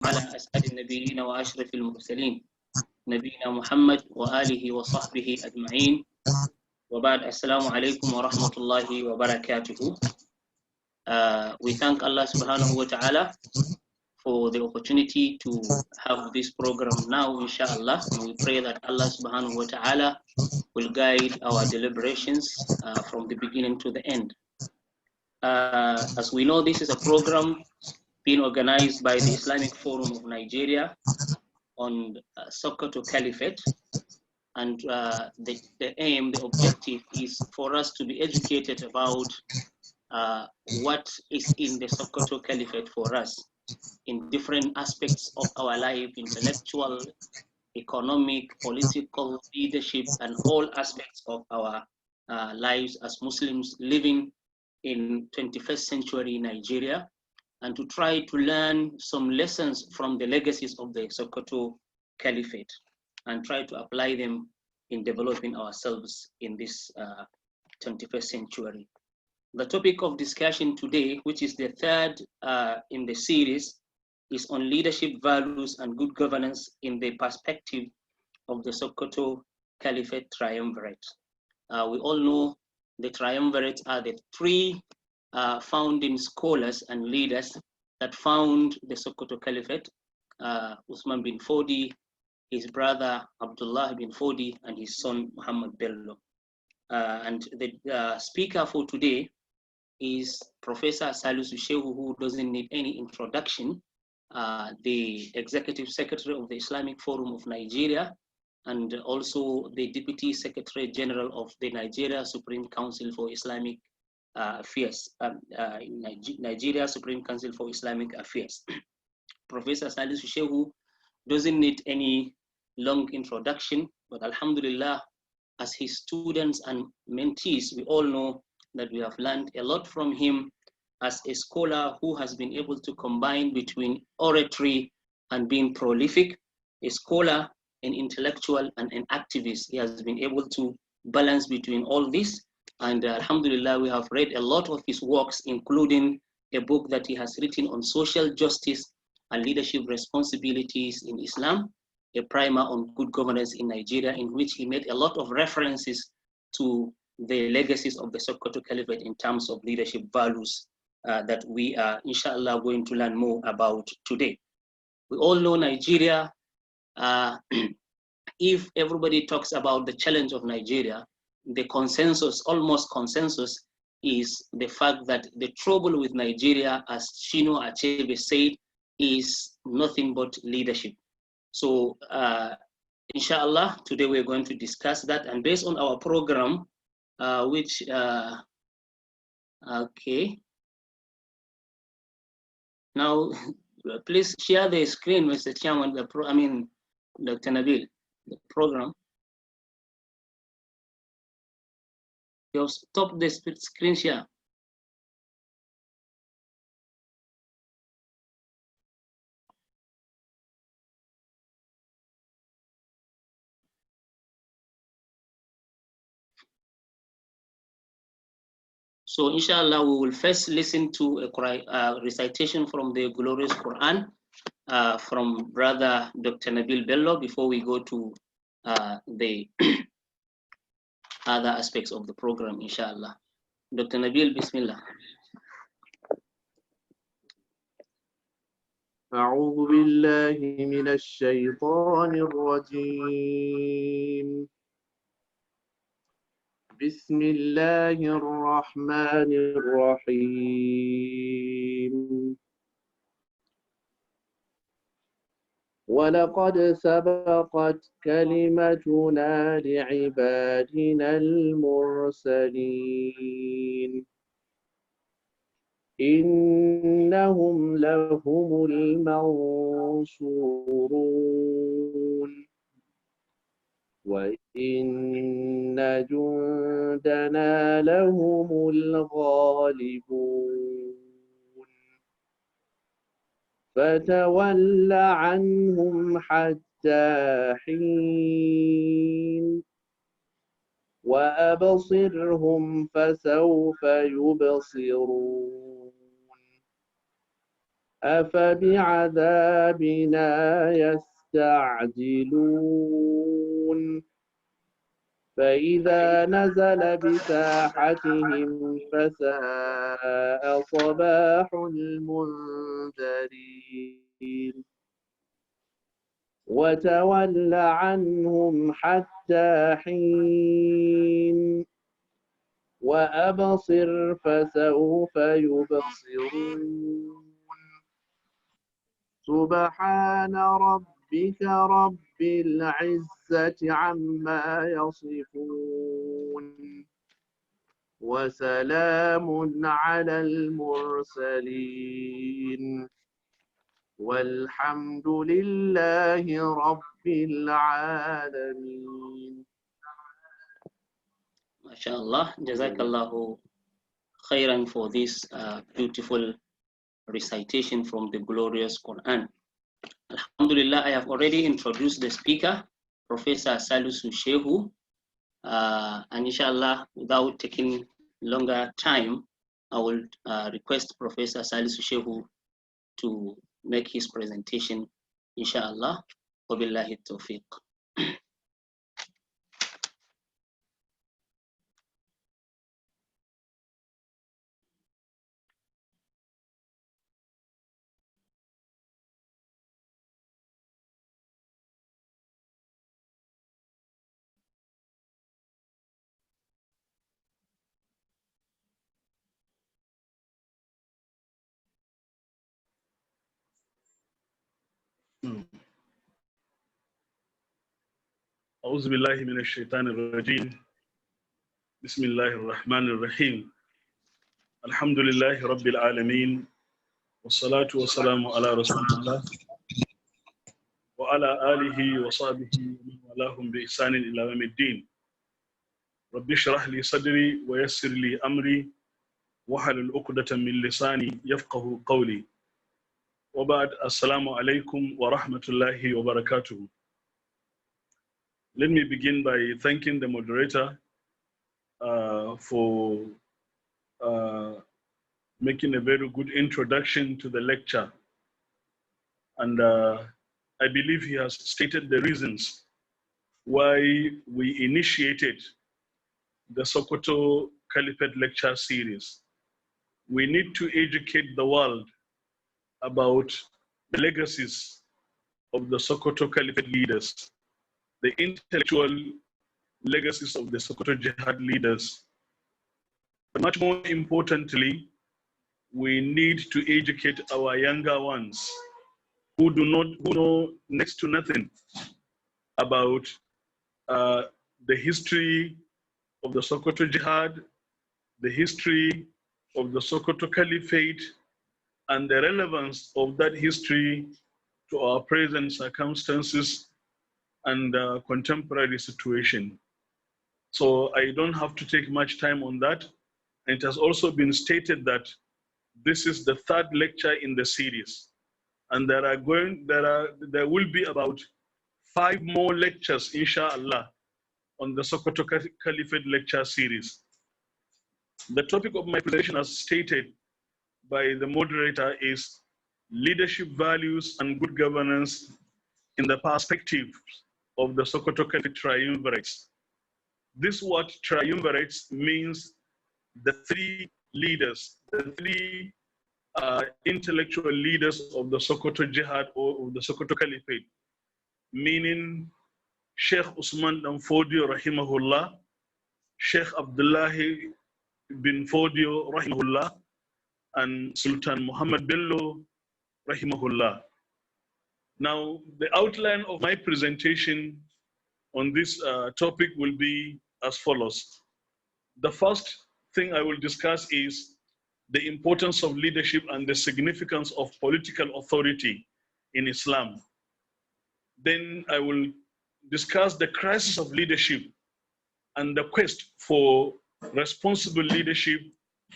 على أسعد النبيين وأشرف المرسلين نبينا محمد وآله وصحبه أجمعين وبعد السلام عليكم ورحمة الله وبركاته. We thank Allah subhanahu wa ta'ala for the opportunity to have this program now, inshallah, and we pray that Allah subhanahu wa ta'ala will guide our deliberations from the beginning to the end. As we know, this is a program being organized by the Islamic Forum of Nigeria on Sokoto Caliphate, and the aim, the objective is for us to be educated about what is in the Sokoto Caliphate for us in different aspects of our life, intellectual, economic, political, leadership, and all aspects of our lives as Muslims living in 21st century Nigeria, and to try to learn some lessons from the legacies of the Sokoto Caliphate and try to apply them in developing ourselves in this 21st century. The topic of discussion today, which is the third in the series, is on leadership values and good governance in the perspective of the Sokoto Caliphate Triumvirate. We all know the Triumvirates are the three founding scholars and leaders that found the Sokoto Caliphate: Usman bin Fodi, his brother Abdullahi bin Fodi, and his son Muhammad Bello. And the speaker for today is Professor Salisu Shehu, who doesn't need any introduction, the Executive Secretary of the Islamic Forum of Nigeria, and also the Deputy Secretary General of the Nigeria Supreme Council for Islamic Affairs, Nigeria Supreme Council for Islamic Affairs. Professor Salisu Shehu doesn't need any long introduction, but Alhamdulillah, as his students and mentees, we all know that we have learned a lot from him as a scholar who has been able to combine between oratory and being prolific, a scholar, an intellectual, and an activist. He has been able to balance between all this. And Alhamdulillah, we have read a lot of his works, including a book that he has written on social justice and leadership responsibilities in Islam, a primer on good governance in Nigeria, in which he made a lot of references to the legacies of the Sokoto Caliphate in terms of leadership values that we are, inshallah, going to learn more about today. We all know Nigeria. If everybody talks about the challenge of Nigeria, the consensus, almost consensus, is the fact that the trouble with Nigeria, as Shino Achebe said, is nothing but leadership. So, inshallah, today we're going to discuss that, and based on our program, okay. Now, please share the screen, Mr. Chairman, Dr. Nabil, the program. You have stopped the screen share. So inshallah, we will first listen to a recitation from the glorious Quran from Brother Dr. Nabil Bello before we go to the other aspects of the program, inshallah. Dr. Nabil, Bismillah. أعوذ بالله من الشيطان الرجيم. بسم الله الرحمن الرحيم. ولقد سبقت كلمتنا لعبادنا المرسلين إنهم لهم المنصورون وإن جندنا لهم الغالبون فتول عنهم حتى حين وأبصرهم فسوف يبصرون أفبعذابنا يستعجلون فإذا نزل بساحتهم فساء صباح المنذرين وتول عنهم حتى حين وأبصر فسوف يبصرون سبحان ربك رب العزة عما يصفون وسلام على المرسلين والحمد لله رب العالمين. MashaAllah, Jazakallahu khairan for this beautiful recitation from the glorious Quran. Alhamdulillah, I have already introduced the speaker, Professor Salisu Shehu, and inshallah, without taking longer time, I will request Professor Salisu Shehu to make his presentation, inshallah. Wabillahi tawfiq. أعوذ بالله من الشيطان الرجيم بسم الله الرحمن الرحيم الحمد لله رب العالمين والصلاة والسلام على رسول الله وعلى آله وصحبه ومن والاهم بإحسان إلى يوم الدين رب اشرح لي صدري ويسر لي أمري واحلل عقدة من لساني يفقه قولي وبعد السلام عليكم ورحمة الله وبركاته. Let me begin by thanking the moderator for making a very good introduction to the lecture. And I believe he has stated the reasons why we initiated the Sokoto Caliphate lecture series. We need to educate the world about the legacies of the Sokoto Caliphate leaders, the intellectual legacies of the Sokoto Jihad leaders. But much more importantly, we need to educate our younger ones who know next to nothing about the history of the Sokoto Jihad, the history of the Sokoto Caliphate, and the relevance of that history to our present circumstances and contemporary situation. So I don't have to take much time on that. And it has also been stated that this is the third lecture in the series. And there will be about 5 more lectures, inshallah, on the Sokoto Caliphate lecture series. The topic of my presentation, as stated by the moderator, is leadership values and good governance in the perspective of the Sokoto Caliphate triumvirates. This word triumvirates means the 3 leaders, the 3 intellectual leaders of the Sokoto Jihad or of the Sokoto Caliphate, meaning Sheikh Usman bin Fodio rahimahullah, Sheikh Abdullahi bin Fodio rahimahullah, and Sultan Muhammad Bello rahimahullah. Now, the outline of my presentation on this topic will be as follows. The first thing I will discuss is the importance of leadership and the significance of political authority in Islam. Then I will discuss the crisis of leadership and the quest for responsible leadership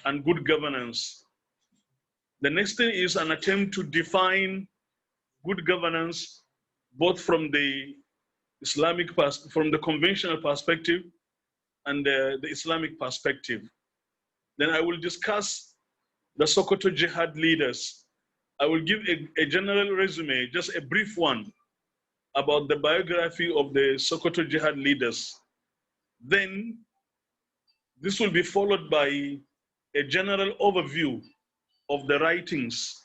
and good governance. The next thing is an attempt to define good governance, both from the from the conventional perspective and the Islamic perspective. Then I will discuss the Sokoto Jihad leaders I will give a general resume, just a brief one, about the biography of the Sokoto Jihad leaders. Then this will be followed by a general overview of the writings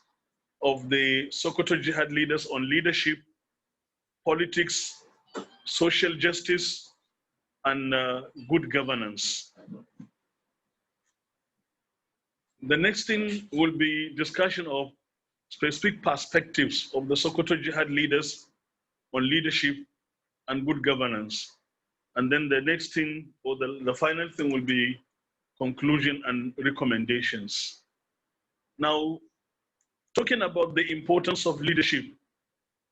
of the Sokoto Jihad leaders on leadership, politics, social justice, and good governance. The next thing will be discussion of specific perspectives of the Sokoto Jihad leaders on leadership and good governance. And then the next thing, or the final thing, will be conclusion and recommendations. Now, talking about the importance of leadership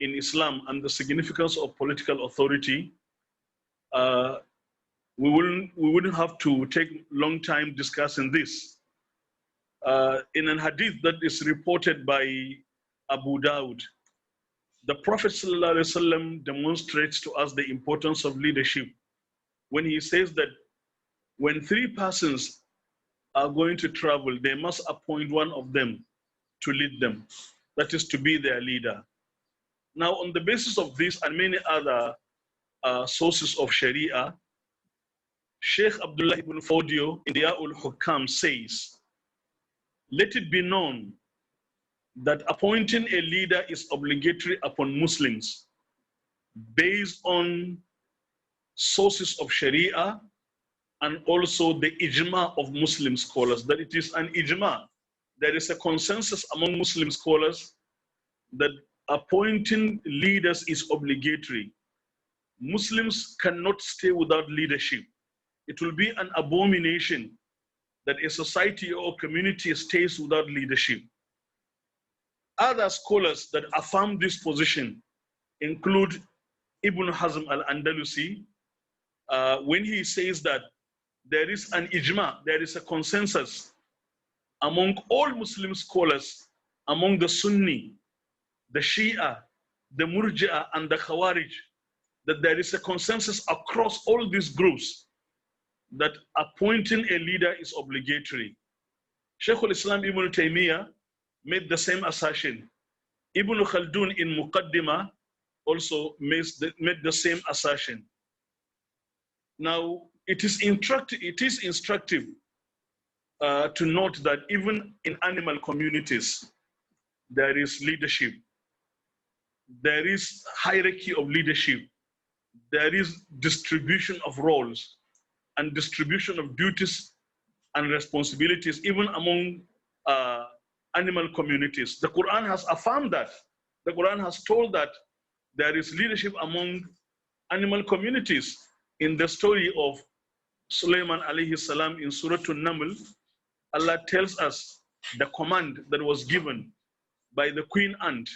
in Islam and the significance of political authority, we wouldn't have to take long time discussing this. In an hadith that is reported by Abu Dawud, the Prophet ﷺ demonstrates to us the importance of leadership when he says that when three persons are going to travel, they must appoint one of them to lead them, that is to be their leader. Now, on the basis of this and many other sources of Sharia, Sheikh Abdullahi ibn Fodio in Diya'ul Hukam says, let it be known that appointing a leader is obligatory upon Muslims based on sources of Sharia and also the ijma of Muslim scholars, that it is an ijma. There is a consensus among Muslim scholars that appointing leaders is obligatory. Muslims cannot stay without leadership. It will be an abomination that a society or community stays without leadership. Other scholars that affirm this position include Ibn Hazm al-Andalusi, when he says that there is an ijma, there is a consensus among all Muslim scholars, among the Sunni, the Shia, the Murji'ah, and the Khawarij, that there is a consensus across all these groups that appointing a leader is obligatory. Shaykh al-Islam Ibn Taymiyyah made the same assertion. Ibn Khaldun in Muqaddimah also made the same assertion. Now, it is instructive to note that even in animal communities, there is leadership. There is hierarchy of leadership. There is distribution of roles and distribution of duties and responsibilities, even among animal communities. The Quran has affirmed that. The Quran has told that there is leadership among animal communities. In the story of Sulaiman alayhi salam in Surah An-Naml, Allah tells us the command that was given by the queen ant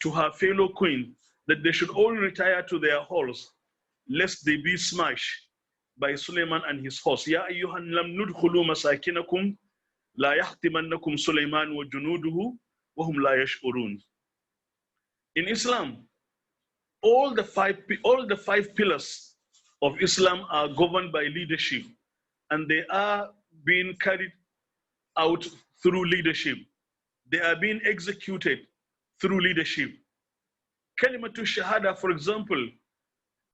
to her fellow queen that they should all retire to their halls lest they be smashed by Sulaiman and his horse. Ya ayyuhan lam nudkhulu masakinakum la yahtimannakum Sulaiman wa junuduhu wa hum la yash'urun. In Islam, all the five pillars of Islam are governed by leadership, and they are being carried out through leadership. They are being executed through leadership. Kalimatu Shahada, for example,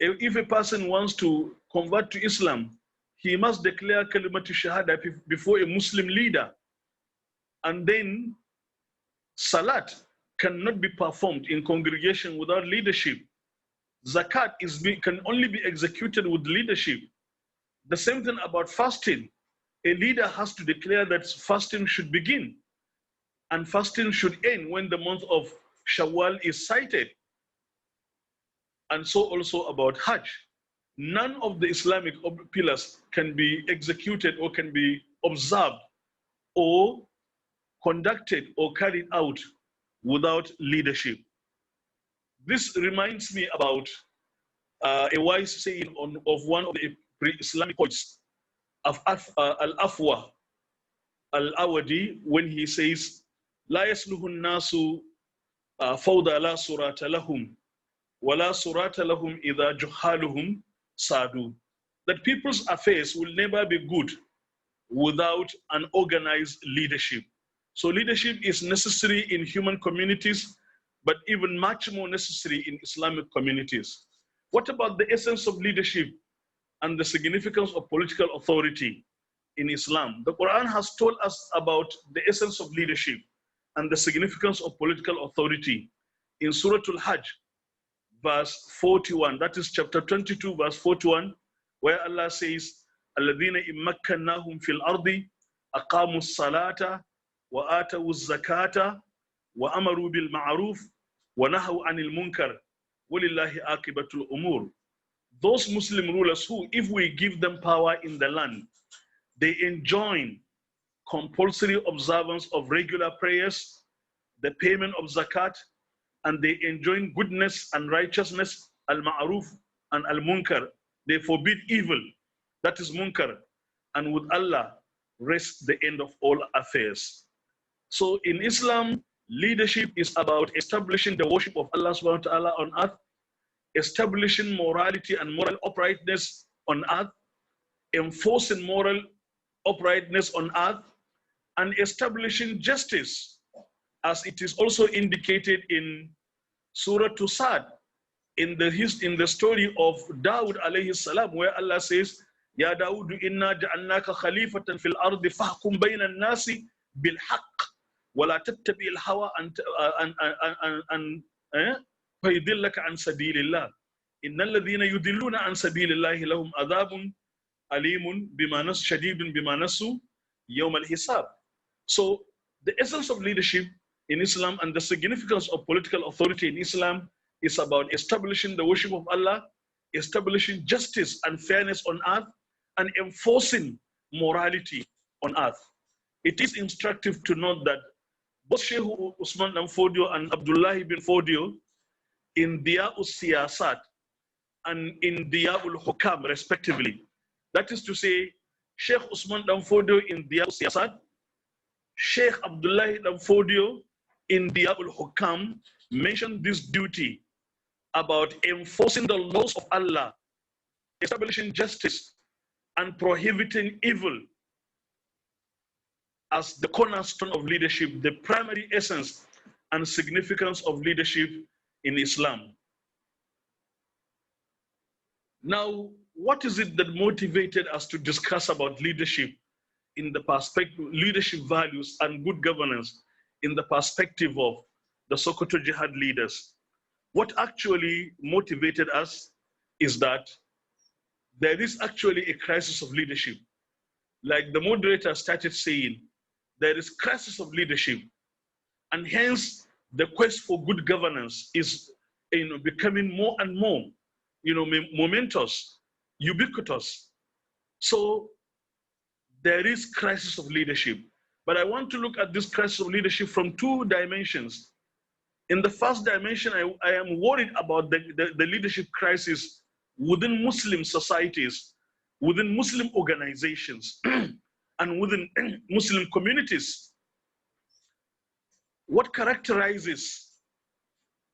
if a person wants to convert to Islam, he must declare Kalimatu Shahada before a Muslim leader. And then Salat cannot be performed in congregation without leadership. Zakat can only be executed with leadership. The same thing about fasting. A leader has to declare that fasting should begin and fasting should end when the month of Shawwal is sighted. And so also about Hajj. None of the Islamic pillars can be executed or can be observed or conducted or carried out without leadership. This reminds me about a wise saying of one of the pre-Islamic poets of Al-Afwa Al-Awadi, when he says, La yasluhun nasu fawda la surata lahum, wa la surata lahum idha juhaluhum sadu. That people's affairs will never be good without an organized leadership. So leadership is necessary in human communities, but even much more necessary in Islamic communities. What about the essence of leadership and the significance of political authority in Islam? The Quran has told us about the essence of leadership and the significance of political authority in Surah Al-Hajj, verse 41. That is chapter 22, verse 41, where Allah says, الَّذِينَ إِمَّكَّنَّاهُمْ فِي الْأَرْضِ أَقَامُوا الصَّلَاةَ وَآتَوُوا الزَّكَاةَ وَأَمَرُوا بِالْمَعْرُوفِ وَنَهَوْا عَنِ الْمُنكَرِ وَلِلَّهِ عَاقِبَةُ الْأُمُورِ. Those Muslim rulers who, if we give them power in the land, they enjoin compulsory observance of regular prayers, the payment of zakat, and they enjoin goodness and righteousness, al-ma'ruf and al-munkar. They forbid evil, that is munkar, and with Allah rests the end of all affairs. So in Islam, leadership is about establishing the worship of Allah subhanahu wa ta'ala on earth, establishing morality and moral uprightness on earth, enforcing moral uprightness on earth, and establishing justice, as it is also indicated in Surah Sad, in the story of Dawood alayhi salam, where Allah says, Ya Dawood, inna ja'alnaka khalifatan fil ardi fahkum bayna an-nasi bil haqq wa la tattabi' al-hawa an fayudillaka an sabilillah. Innal ladhina yudilluna an sabilillahi lahum adhabun alimun bima nasu shadidun bima nasu yawm al-hisab. So the essence of leadership in Islam and the significance of political authority in Islam is about establishing the worship of Allah, establishing justice and fairness on earth, and enforcing morality on earth. It is instructive to note that both Sheikh Usman bin Fodio and Abdullahi bin Fodio, in Diya'ul Siyasat and in Diya'ul Hukam, respectively, that is to say, Sheikh Usman bin Fodio in Diya'ul Siyasat, Sheikh Abdullahi bin Fodio in Diya'ul Hukam, mentioned this duty about enforcing the laws of Allah, establishing justice, and prohibiting evil as the cornerstone of leadership, the primary essence and significance of leadership in Islam. Now, what is it that motivated us to discuss about leadership in the perspective, leadership values and good governance in the perspective of the Sokoto Jihad leaders? What actually motivated us is that there is actually a crisis of leadership. Like the moderator started saying, there is crisis of leadership, and hence the quest for good governance is becoming more and more momentous, ubiquitous. So there is crisis of leadership. But I want to look at this crisis of leadership from two dimensions. In the first dimension, I am worried about the leadership crisis within Muslim societies, within Muslim organizations, and within Muslim communities. What characterizes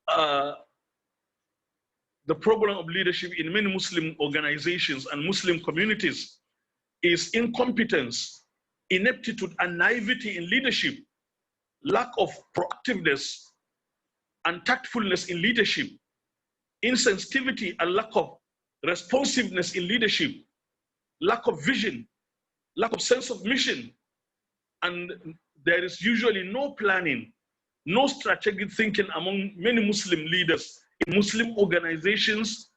the problem of leadership in many Muslim organizations and Muslim communities is incompetence, ineptitude, and naivety in leadership, lack of proactiveness and tactfulness in leadership, insensitivity and lack of responsiveness in leadership, lack of vision, lack of sense of mission, and there is usually no planning, no strategic thinking among many Muslim leaders in Muslim organizations,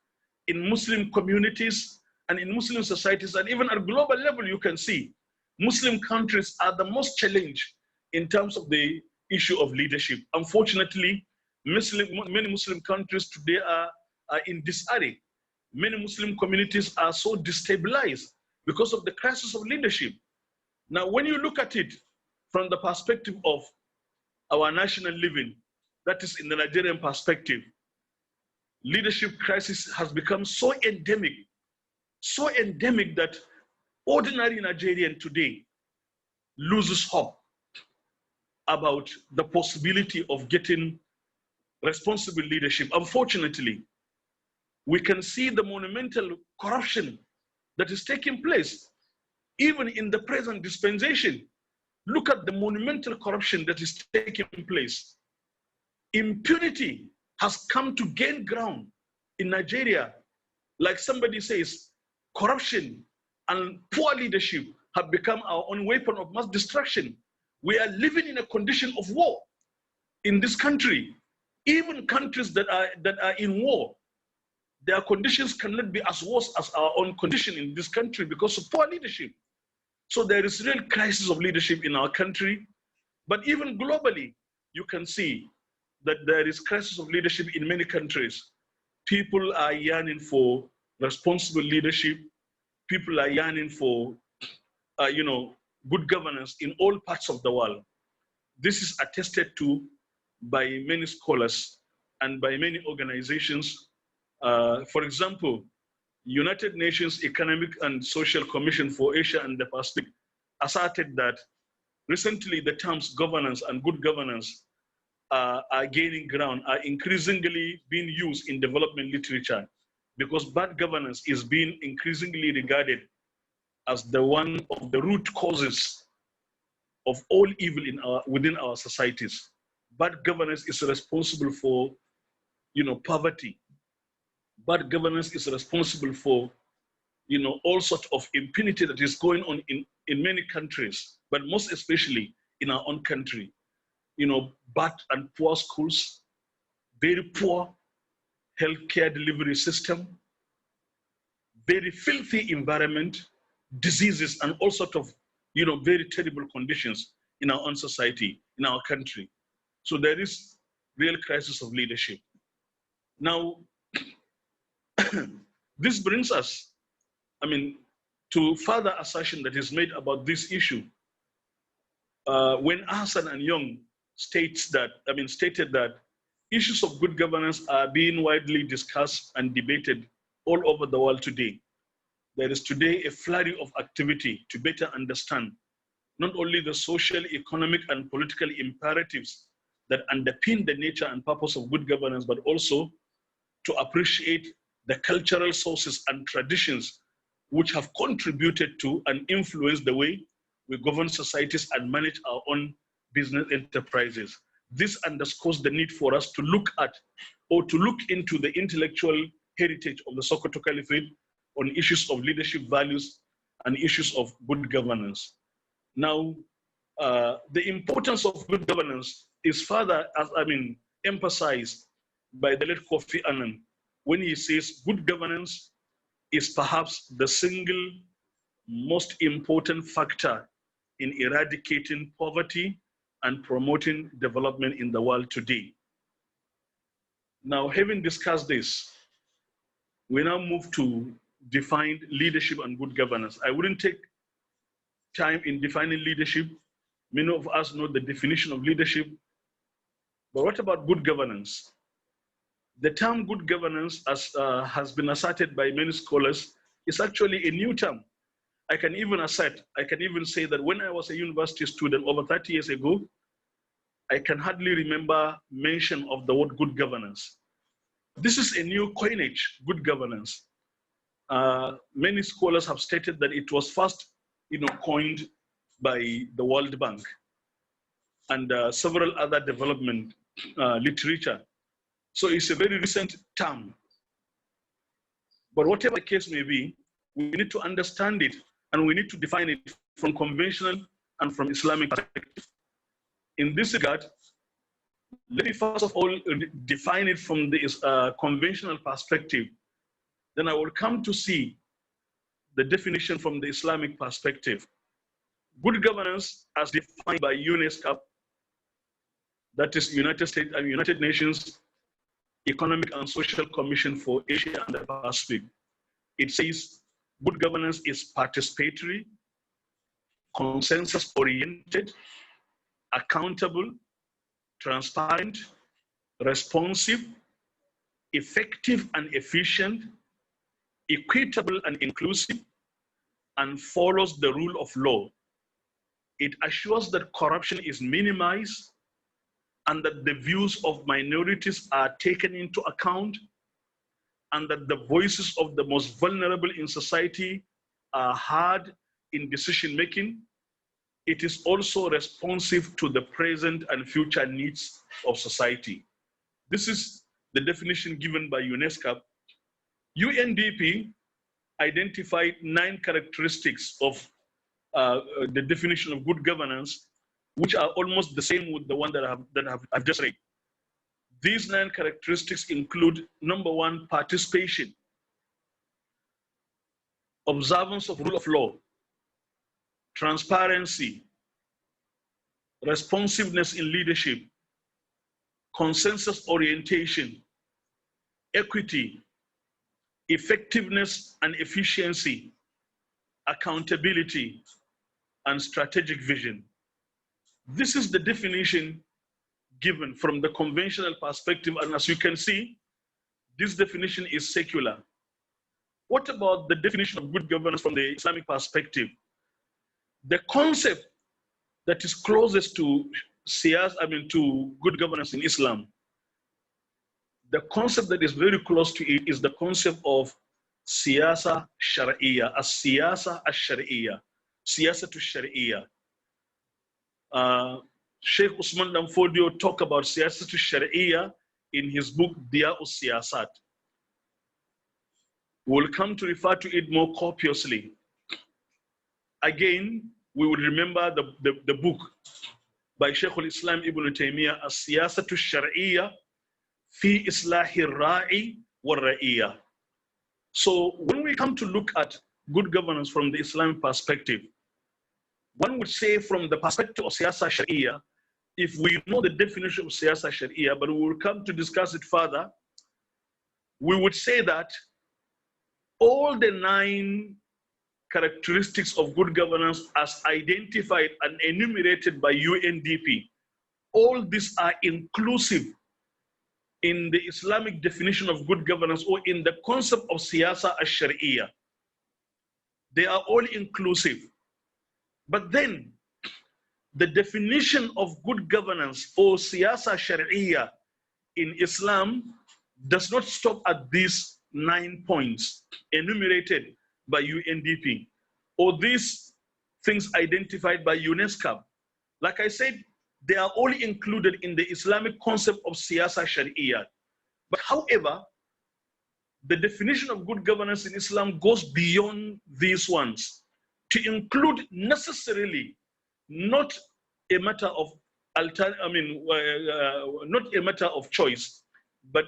in Muslim communities, and in Muslim societies, and even at global level. You can see Muslim countries are the most challenged in terms of the issue of leadership. Unfortunately, many Muslim countries today are in disarray. Many Muslim communities are so destabilized because of the crisis of leadership. Now, when you look at it from the perspective of our national living, that is in the Nigerian perspective, leadership crisis has become so endemic that ordinary Nigerian today loses hope about the possibility of getting responsible leadership. Unfortunately, we can see the monumental corruption that is taking place even in the present dispensation. Look at the monumental corruption that is taking place. Impunity has come to gain ground in Nigeria. Like somebody says, corruption and poor leadership have become our own weapon of mass destruction. We are living in a condition of war in this country. Even countries that are in war, their conditions cannot be as worse as our own condition in this country because of poor leadership. So there is real crisis of leadership in our country. But even globally, you can see that there is crisis of leadership in many countries. People are yearning for responsible leadership. People are yearning for, good governance in all parts of the world. This is attested to by many scholars and by many organizations. For example, United Nations Economic and Social Commission for Asia and the Pacific asserted that recently the terms governance and good governance are gaining ground, are increasingly being used in development literature, because bad governance is being increasingly regarded as one of the root causes of all evil within our societies. Bad governance is responsible for, poverty. Bad governance is responsible for, all sorts of impunity that is going on in many countries, but most especially in our own country. Bad and poor schools, very poor healthcare delivery system, very filthy environment, diseases, and all sorts of, very terrible conditions in our own society, in our country. So there is real crisis of leadership. Now, this brings us, to further assertion that is made about this issue. When Hassan and Young stated that issues of good governance are being widely discussed and debated all over the world today. There is today a flurry of activity to better understand not only the social, economic, and political imperatives that underpin the nature and purpose of good governance, but also to appreciate the cultural sources and traditions which have contributed to and influenced the way we govern societies and manage our own business enterprises. This underscores the need for us to look at or to look into the intellectual heritage of the Sokoto Caliphate on issues of leadership values and issues of good governance. Now, the importance of good governance is further, emphasized by the late Kofi Annan when he says good governance is perhaps the single most important factor in eradicating poverty and promoting development in the world today. Now, having discussed this, we now move to define leadership and good governance. I wouldn't take time in defining leadership. Many of us know the definition of leadership, but what about good governance? The term good governance, as has been asserted by many scholars, is actually a new term. I can even say that when I was a university student over 30 years ago, I can hardly remember mention of the word good governance. This is a new coinage, good governance. Many scholars have stated that it was first, coined by the World Bank and several other development literature. So it's a very recent term. But whatever the case may be, we need to understand it and we need to define it from conventional and from Islamic perspective. In this regard, let me first of all define it from the conventional perspective. Then I will come to see the definition from the Islamic perspective. Good governance, as defined by UNESCO, that is United Nations Economic and Social Commission for Asia and the Pacific. It says good governance is participatory, consensus-oriented, accountable, transparent, responsive, effective and efficient, equitable and inclusive, and follows the rule of law. It assures that corruption is minimized and that the views of minorities are taken into account and that the voices of the most vulnerable in society are heard in decision-making. it is also responsive to the present and future needs of society. This is the definition given by UNESCO. UNDP identified 9 characteristics of the definition of good governance, which are almost the same with the one that I've just read. These 9 characteristics include: number 1, participation, observance of rule of law, transparency, responsiveness in leadership, consensus orientation, equity, effectiveness and efficiency, accountability, and strategic vision. This is the definition given from the conventional perspective, and as you can see, this definition is secular. What about the definition of good governance from the Islamic perspective? The concept that is closest to to good governance in Islam, the concept that is very close to it is the concept of siyasa shar'iyya, as-siyasa ash-shar'iyya, siyasa to shar'iyya. Sheikh Usman Danfodio talked about siyasa to shar'iyya in his book Diya'us Siyasat. We'll come to refer to it more copiously. Again, we will remember the book by Sheikh al-Islam Ibn Taymiyyah, as-siyasa to shar'iyya fi islahi ra'i wa ra'iyya. So when we come to look at good governance from the Islamic perspective, one would say from the perspective of siyasa sharia, if we know the definition of siyasa sharia, but we will come to discuss it further, we would say that all the 9 characteristics of good governance as identified and enumerated by UNDP, all these are inclusive in the Islamic definition of good governance, or in the concept of siyasa ash-shar'iyya. They are all inclusive. But then, the definition of good governance or siyasa shar'iyya in Islam does not stop at these 9 points enumerated by UNDP, or these things identified by UNESCO. Like I said, they are all included in the Islamic concept of siyasa shar'iyya. But however, the definition of good governance in Islam goes beyond these ones to include necessarily not a matter of not a matter of choice, but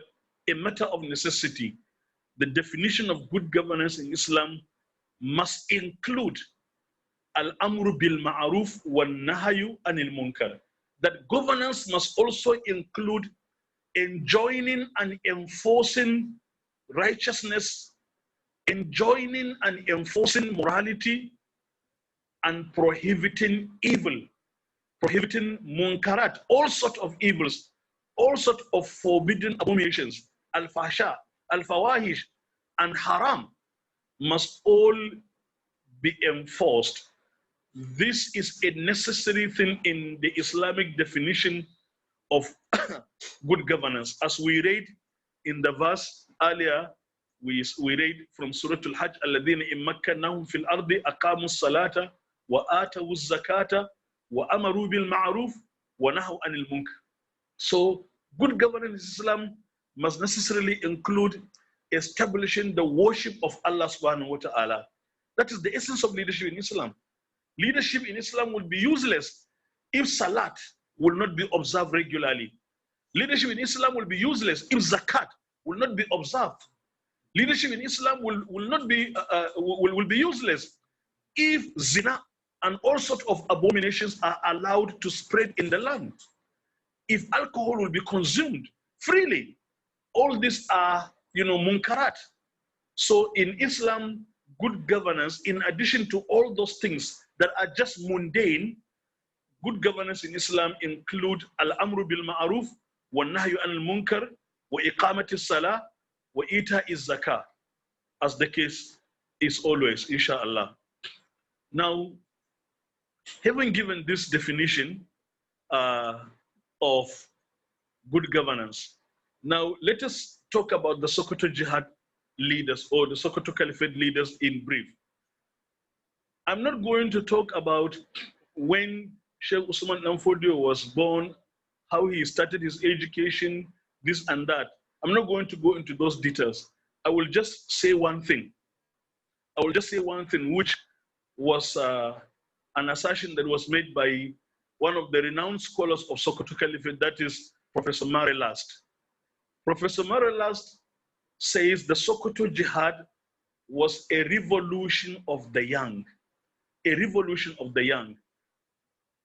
a matter of necessity. The definition of good governance in Islam must include al-amru bil ma'ruf wal nahyu anil munkar. That governance must also include enjoining and enforcing righteousness, enjoining and enforcing morality, and prohibiting evil, prohibiting munkarat, all sorts of evils, all sorts of forbidden abominations, al-fahsha, al-fawahish, and haram must all be enforced. This is a necessary thing in the Islamic definition of good governance. As we read in the verse earlier, we read from Surah Al-Hajj, الَّذِينَ إِن مَكَّنَّاهُمْ فِي الْأَرْضِ أَقَامُوا الصَّلَاةَ وَآتَوُا الزَّكَاةَ وَأَمَرُوا بِالْمَعْرُوفِ وَنَهَوْا عَنِ الْمُنكَرِ. So good governance in Islam must necessarily include establishing the worship of Allah subhanahu wa ta'ala. That is the essence of leadership in Islam. Leadership in Islam will be useless if salat will not be observed regularly. Leadership in Islam will be useless if zakat will not be observed. Leadership in Islam will be useless if zina and all sorts of abominations are allowed to spread in the land. If alcohol will be consumed freely, all these are, munkarat. So in Islam, good governance, in addition to all those things that are just mundane, good governance in Islam include al-amru bil ma'ruf wa nahyu anil munkar wa iqamati salah wa ita'i zakah, as the case is always, inshallah. Now, having given this definition of good governance, now let us talk about the Sokoto Jihad leaders or the Sokoto Caliphate leaders in brief. I'm not going to talk about when Sheikh Usman Danfodio was born, how he started his education, this and that. I'm not going to go into those details. I will just say one thing. I will just say one thing, which was an assertion that was made by one of the renowned scholars of Sokoto Caliphate, that is Professor Last. Professor Last says the Sokoto Jihad was a revolution of the young, a revolution of the young.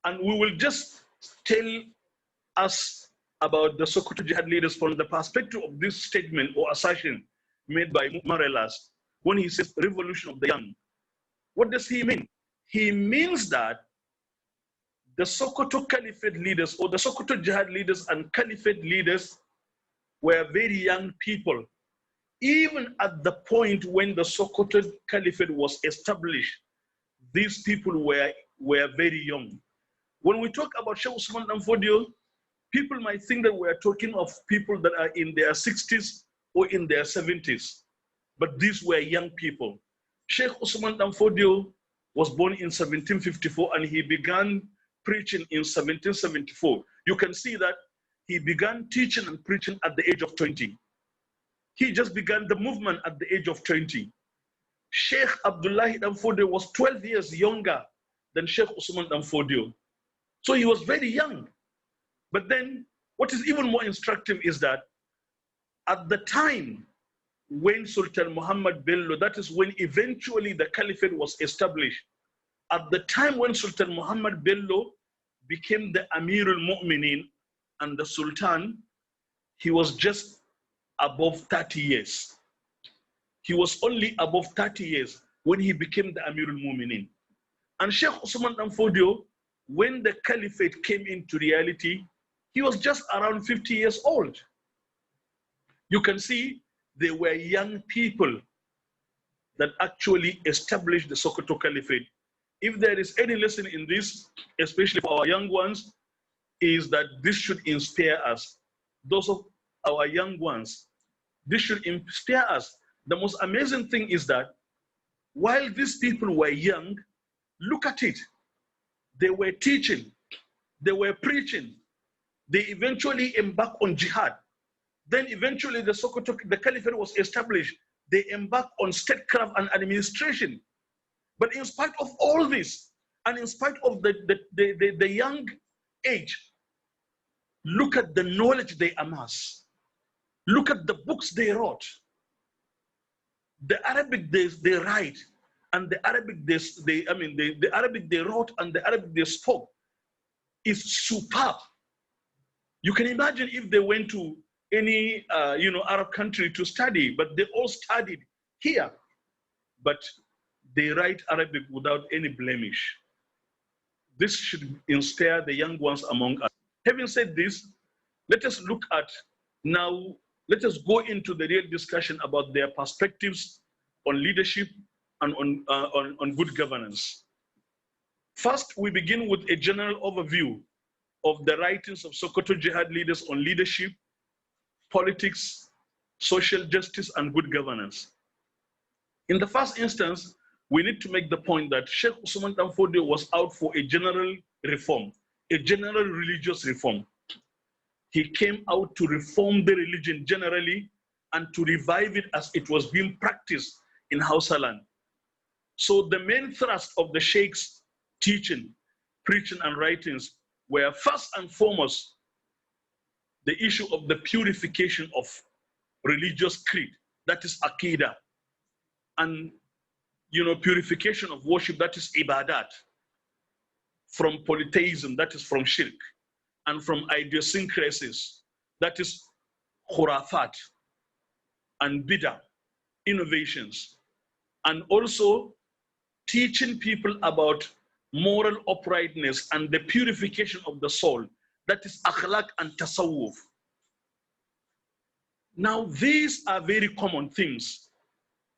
And we will just tell us about the Sokoto Jihad leaders from the perspective of this statement or assertion made by Last when he says revolution of the young. What does he mean? He means that the Sokoto Caliphate leaders or the Sokoto Jihad leaders and Caliphate leaders were very young people. Even at the point when the Sokoto Caliphate was established, these people were very young. When we talk about Sheikh Usman Danfodio, people might think that we are talking of people that are in their 60s or in their 70s, but these were young people. Sheikh Usman Danfodio was born in 1754 and he began preaching in 1774. You can see that he began teaching and preaching at the age of 20. He just began the movement at the age of 20. Sheikh Abdullahi Danfodio was 12 years younger than Sheikh Usman Danfodio. So he was very young. But then what is even more instructive is that at the time when Sultan Muhammad Bello, that is when eventually the Caliphate was established, at the time when Sultan Muhammad Bello became the Amir al-Mu'minin and the Sultan, he was just above 30 years. He was only above 30 years when he became the Amir al-Mu'minin. And Sheikh Usman Danfodio, when the Caliphate came into reality, he was just around 50 years old. You can see they were young people that actually established the Sokoto Caliphate. If there is any lesson in this, especially for our young ones, is that this should inspire us. Those of our young ones, this should inspire us. The most amazing thing is that while these people were young, look at it. They were teaching, they were preaching, they eventually embarked on jihad. Then eventually the Caliphate was established. They embarked on statecraft and administration. But in spite of all this, and in spite of the young age, look at the knowledge they amass. Look at the books they wrote. The Arabic they write, and the Arabic the Arabic they wrote and the Arabic they spoke is superb. You can imagine if they went to any Arab country to study, but they all studied here. But they write Arabic without any blemish. This should inspire the young ones among us. Having said this, let us look at now, let us go into the real discussion about their perspectives on leadership and on good governance. First, we begin with a general overview of the writings of Sokoto Jihad leaders on leadership, politics, social justice, and good governance. In the first instance, we need to make the point that Sheikh Usman Danfodio was out for a general reform, a general religious reform. He came out to reform the religion generally and to revive it as it was being practiced in Hausa land. So the main thrust of the Sheikh's teaching, preaching, and writings were first and foremost the issue of the purification of religious creed, that is Aqidah, and purification of worship, that is Ibadat, from polytheism, that is from Shirk, and from idiosyncrasies, that is Khurafat, and Bid'ah, innovations, and also teaching people about moral uprightness and the purification of the soul, that is akhlaq and tasawwuf. Now, these are very common themes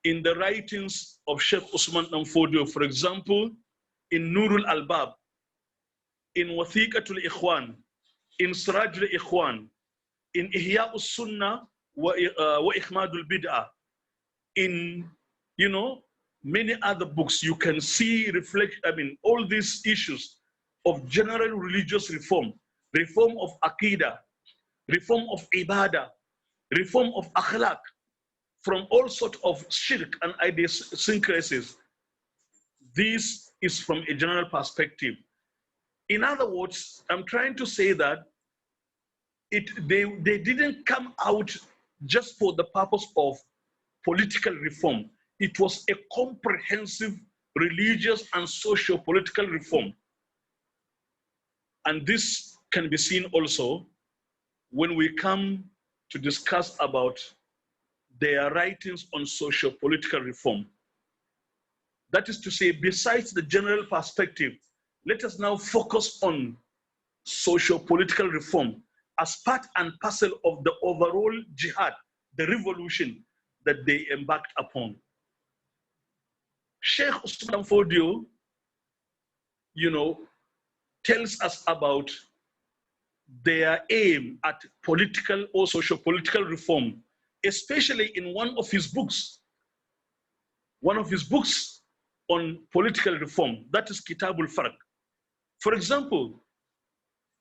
in the writings of Sheikh Usman Danfodio. For example, in Nurul Albab, in Wathiqatul Ikhwan, in Sirajul Ikhwan, in Ihya'us Sunnah wa Ikhmadul Bid'ah, in many other books. You can see all these issues of general religious reform, reform of Aqidah, reform of Ibadah, reform of Akhlaq, from all sorts of shirk and idiosyncrasies. This is from a general perspective. In other words, I'm trying to say that they didn't come out just for the purpose of political reform. It was a comprehensive religious and socio-political reform. And this can be seen also when we come to discuss about their writings on socio-political reform. That is to say, besides the general perspective, let us now focus on socio-political reform as part and parcel of the overall jihad, the revolution that they embarked upon. Sheikh Usman Fodio, tells us about their aim at political or socio-political reform, especially in one of his books on political reform, that is Kitabul Farq. For example,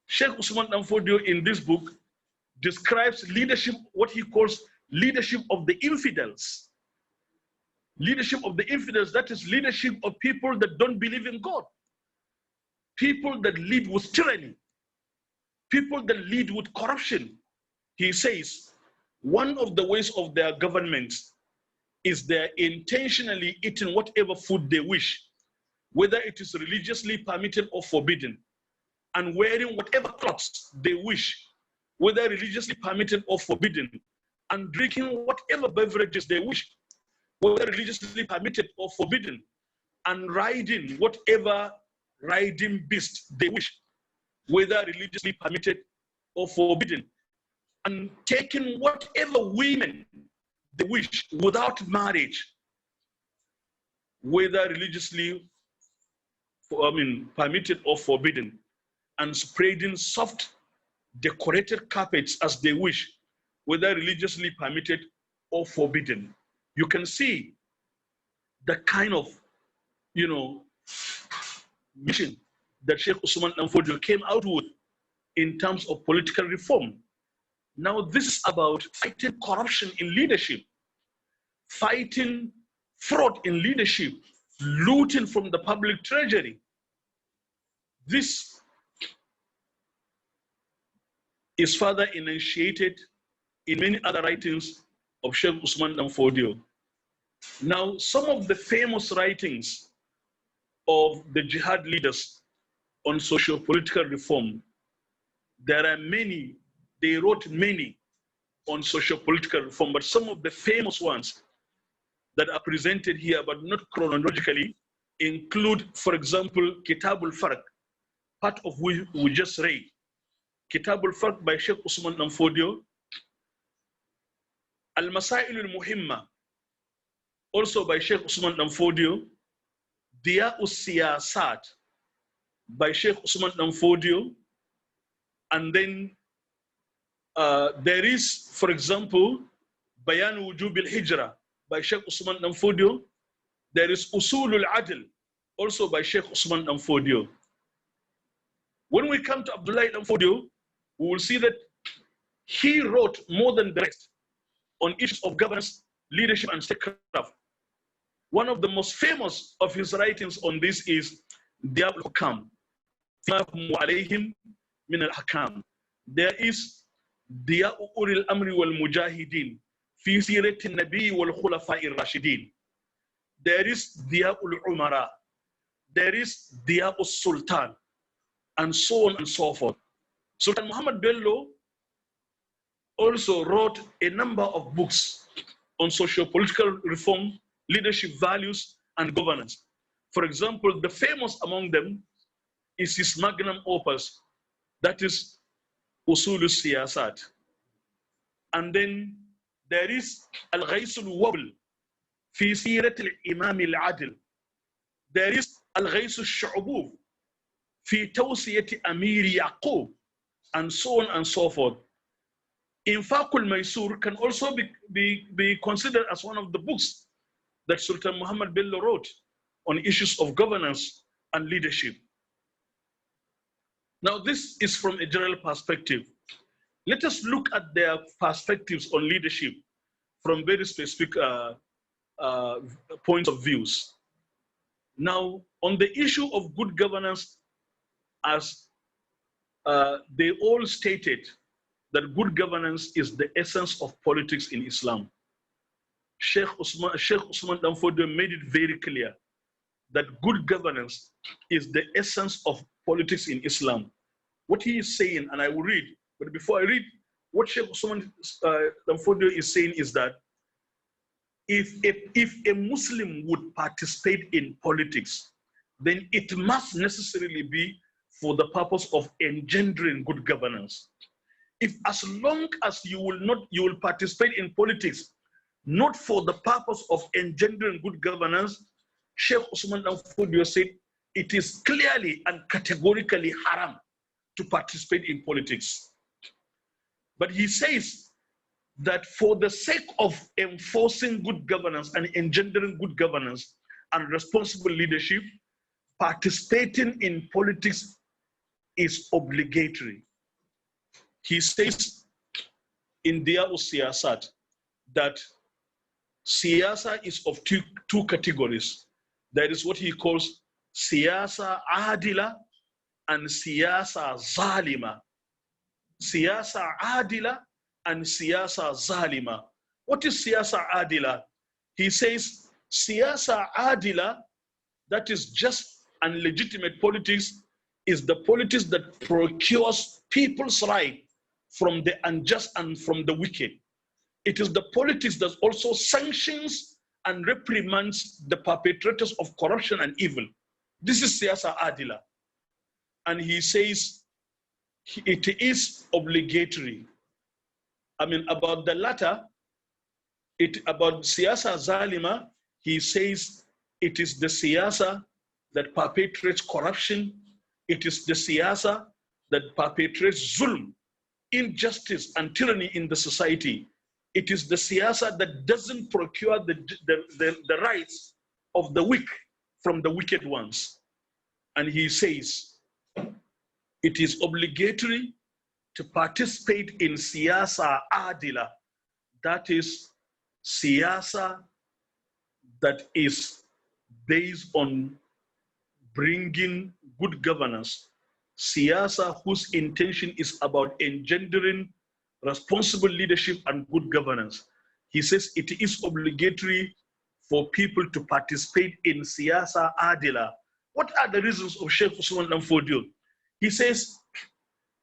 Sheikh Usman Fodio in this book describes leadership, what he calls leadership of the infidels. Leadership of the infidels, that is leadership of people that don't believe in God. People that lead with tyranny. People that lead with corruption. He says, one of the ways of their governments is they're intentionally eating whatever food they wish, whether it is religiously permitted or forbidden, and wearing whatever clothes they wish, whether religiously permitted or forbidden, and drinking whatever beverages they wish, whether religiously permitted or forbidden, and riding whatever riding beast they wish, whether religiously permitted or forbidden, and taking whatever women they wish without marriage, whether religiously permitted or forbidden, and spreading soft decorated carpets as they wish, whether religiously permitted or forbidden. You can see the kind of, mission that Sheikh Usman Fodio came out with in terms of political reform. Now, this is about fighting corruption in leadership, fighting fraud in leadership, looting from the public treasury. This is further initiated in many other writings of Sheikh Usman Fodio. Now, some of the famous writings of the jihad leaders on socio-political reform, there are many, they wrote many on socio-political reform, but some of the famous ones that are presented here, but not chronologically, include, for example, Kitabul Farq, part of which we just read. Kitabul Farq by Sheikh Usman Fodio, Al-Masail al-Muhimma, also by Sheikh Usman Fodio, Diya'us Siyasat by Sheikh Usman Fodio, and then there is, for example, Bayan Wujub al-Hijra by Sheikh Usman Fodio. There is Usul al-Adl, also by Sheikh Usman Fodio. When we come to Abdullahi Fodio, we will see that he wrote more than the rest on issues of governance, leadership, and statecraft. One of the most famous of his writings on this is Diya'ul Hukam. There is Diya'u Ulil Amri wal Mujahidin fi Siratin Nabi wal Khulafa'ir Rashidin. There is Diya'ul Umara. There is Diya'ul Sultan, and so on and so forth. Sultan Muhammad Bello also wrote a number of books on socio-political reform, leadership values, and governance. For example, the famous among them is his magnum opus, that is Usul al-Siyasat. And then there is Al-Ghais al-Wabl fi Sirat al-Imam al-Adil. There is Al-Ghais al-Shu'bub fi Tawsiyat Amir Yaqub, and so on and so forth. Infaq al-Maysur can also be considered as one of the books that Sultan Muhammad Bello wrote on issues of governance and leadership. Now, this is from a general perspective. Let us look at their perspectives on leadership from very specific points of views. Now, on the issue of good governance, as they all stated that good governance is the essence of politics in Islam. Sheikh Usman Danfodio made it very clear that good governance is the essence of politics in Islam. What he is saying, and I will read, but before I read, what Sheikh Usman Danfodio is saying is that if a Muslim would participate in politics, then it must necessarily be for the purpose of engendering good governance. If as long as you will participate in politics, not for the purpose of engendering good governance, Sheikh Usman Danfodio said it is clearly and categorically haram to participate in politics. But he says that for the sake of enforcing good governance and engendering good governance and responsible leadership, participating in politics is obligatory. He says in Diya'u Siyasat that siyasa is of two categories. There is what he calls siyasa adila and siyasa zalima. Siyasa adila and siyasa zalima. What is siyasa adila? He says siyasa adila, that is just and legitimate politics, is the politics that procures people's right from the unjust and from the wicked. It is the politics that also sanctions and reprimands the perpetrators of corruption and evil. This is siyasa adila. And he says it is obligatory. I mean, about the latter, about siyasa zalima, he says it is the siyasa that perpetrates corruption. It is the siyasa that perpetrates zulm, injustice and tyranny in the society. It is the siyasa that doesn't procure the rights of the weak from the wicked ones. And he says it is obligatory to participate in siyasa adila, that is siyasa that is based on bringing good governance, siyasa whose intention is about engendering responsible leadership and good governance. He says it is obligatory for people to participate in siyasa adila. What are the reasons of Sheikh Usman Danfodio? He says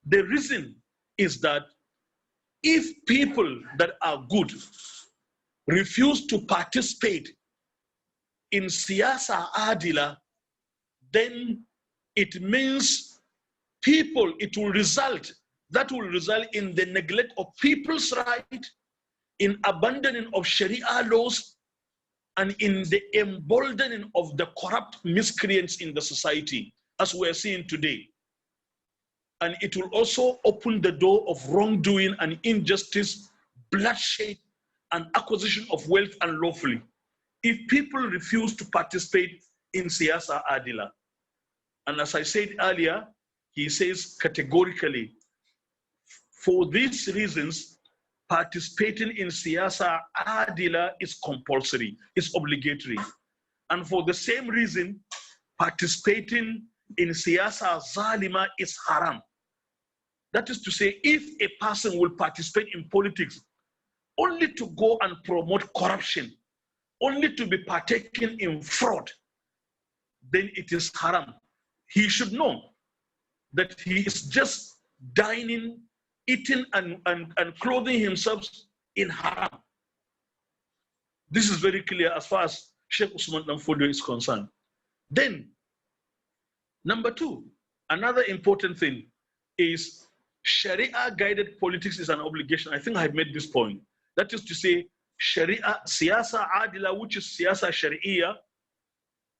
the reason is that if people that are good refuse to participate in siyasa adila, then it means that will result in the neglect of people's right, in abandoning of Sharia laws, and in the emboldening of the corrupt miscreants in the society, as we are seeing today. And it will also open the door of wrongdoing and injustice, bloodshed, and acquisition of wealth unlawfully, if people refuse to participate in siyasa adila. And as I said earlier, he says categorically, for these reasons, participating in siyasa adila is compulsory, is obligatory. And for the same reason, participating in siyasa zalima is haram. That is to say, if a person will participate in politics only to go and promote corruption, only to be partaking in fraud, then it is haram. He should know that he is just dining, eating, and clothing himself in haram. This is very clear as far as Sheikh Usman Danfodio is concerned. Then, number two, another important thing is Sharia-guided politics is an obligation. I think I have made this point. That is to say, Sharia, siyasa adila, which is siyasa sharia,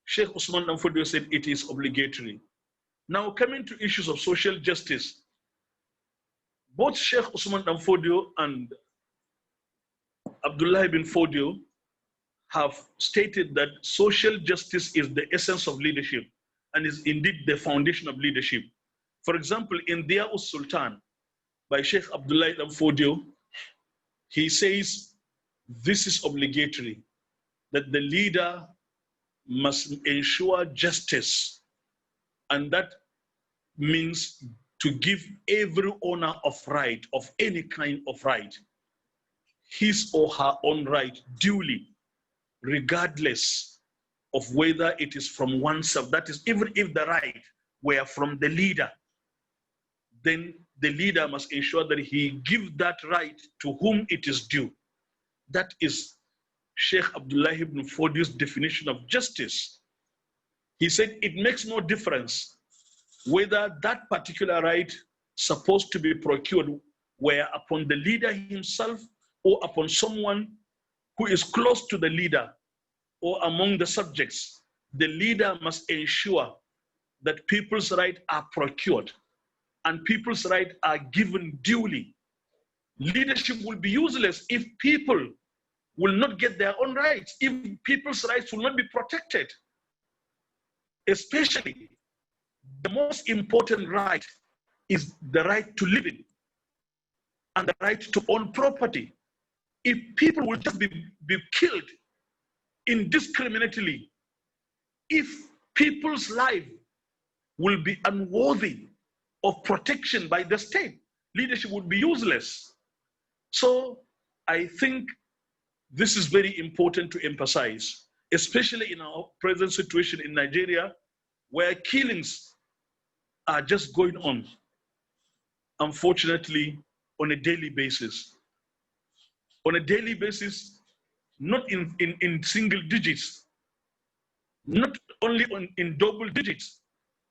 Sheikh Usman Danfodio said it is obligatory. Now, coming to issues of social justice, both Sheikh Usman Danfodio and Abdullahi bin Fodio have stated that social justice is the essence of leadership and is indeed the foundation of leadership. For example, in Diya'us Sultan by Sheikh Abdullahi Lamfodio, he says this is obligatory, that the leader must ensure justice, and that means to give every owner of right, of any kind of right, his or her own right duly, regardless of whether it is from oneself. That is, even if the right were from the leader, then the leader must ensure that he gives that right to whom it is due. That is Sheikh Abdullahi ibn Fodio's definition of justice. He said it makes no difference whether that particular right supposed to be procured were upon the leader himself or upon someone who is close to the leader or among the subjects. The leader must ensure that people's rights are procured and people's rights are given duly. Leadership will be useless if people will not get their own rights, if people's rights will not be protected. Especially, the most important right is the right to live in and the right to own property. If people will just be killed indiscriminately, if people's life will be unworthy of protection by the state, leadership would be useless. So I think this is very important to emphasize, especially in our present situation in Nigeria, where killings are just going on, unfortunately, on a daily basis. On a daily basis, not in single digits, not only in double digits,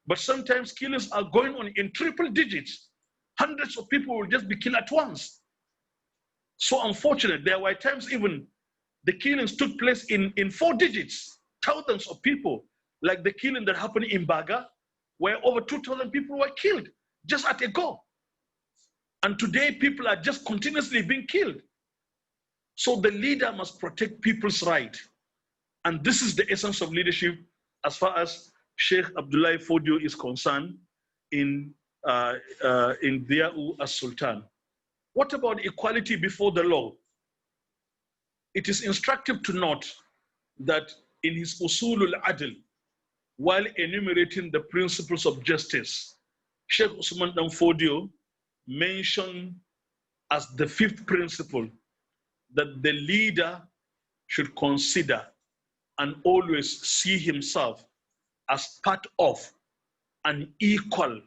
but sometimes killings are going on in triple digits. Hundreds of people will just be killed at once. So unfortunate, there were times even the killings took place in 4 digits, thousands of people, like the killing that happened in Baga, where over 2,000 people were killed just at a go. And today people are just continuously being killed. So the leader must protect people's right. And this is the essence of leadership as far as Sheikh Abdullahi Fodio is concerned in Diya'u as-Sultan. What about equality before the law? It is instructive to note that in his Usulul Adl, while enumerating the principles of justice, Sheikh Usman Dan Fodio mentioned as the 5th principle that the leader should consider and always see himself as part of and equal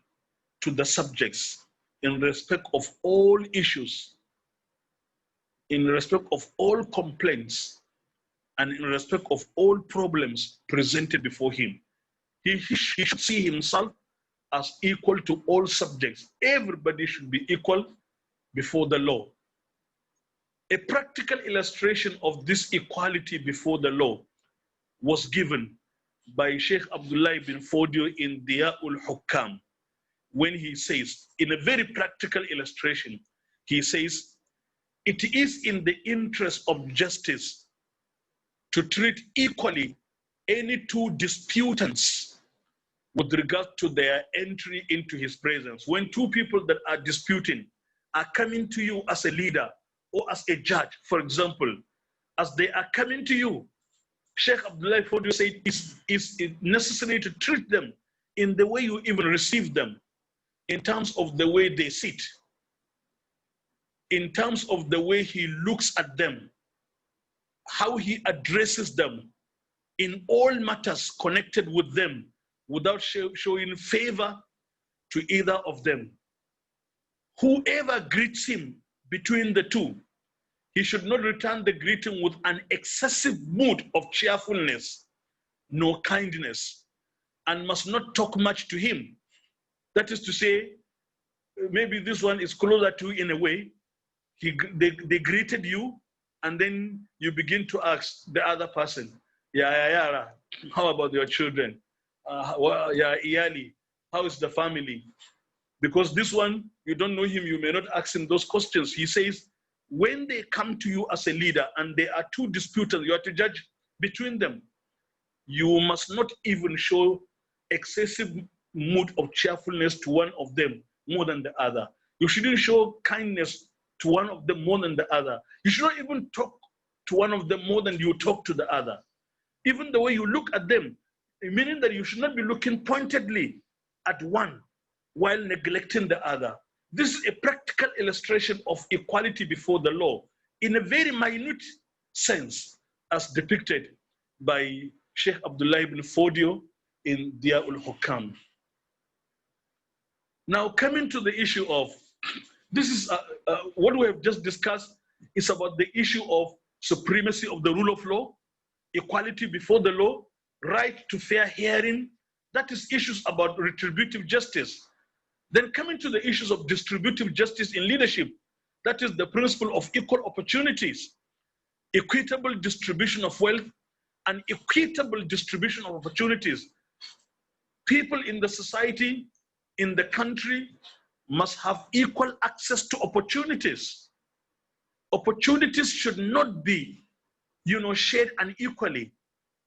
to the subjects in respect of all issues, in respect of all complaints, and in respect of all problems presented before him. He should see himself as equal to all subjects. Everybody should be equal before the law. A practical illustration of this equality before the law was given by Sheikh Abdullahi bin Fodio in Diya'ul Hukam, when he says, in a very practical illustration, he says, it is in the interest of justice to treat equally any 2 disputants with regard to their entry into his presence. When 2 people that are disputing are coming to you as a leader or as a judge, for example, as they are coming to you, Sheikh Abdullahi Fodio said it's necessary to treat them in the way you even receive them, in terms of the way they sit, in terms of the way he looks at them, how he addresses them in all matters connected with them without showing favor to either of them. Whoever greets him between the 2, he should not return the greeting with an excessive mood of cheerfulness, nor kindness, and must not talk much to him. That is to say, maybe this one is closer to you in a way. They greeted you, and then you begin to ask the other person, how about your children? Iyali, how is the family? Because this one, you don't know him, you may not ask him those questions. He says, when they come to you as a leader and there are 2 disputants, you have to judge between them. You must not even show excessive mood of cheerfulness to one of them more than the other. You shouldn't show kindness to one of them more than the other. You should not even talk to one of them more than you talk to the other. Even the way you look at them, meaning that you should not be looking pointedly at one while neglecting the other. This is a practical illustration of equality before the law in a very minute sense, as depicted by Sheikh Abdullahi ibn Fodio in Diya'ul Hukam. Now, coming to the issue of, this is what we have just discussed is about the issue of supremacy of the rule of law, equality before the law, right to fair hearing. That is issues about retributive justice. Then coming to the issues of distributive justice in leadership, that is the principle of equal opportunities, equitable distribution of wealth, and equitable distribution of opportunities. People in the society, in the country, must have equal access to opportunities. Opportunities should not be, shared unequally,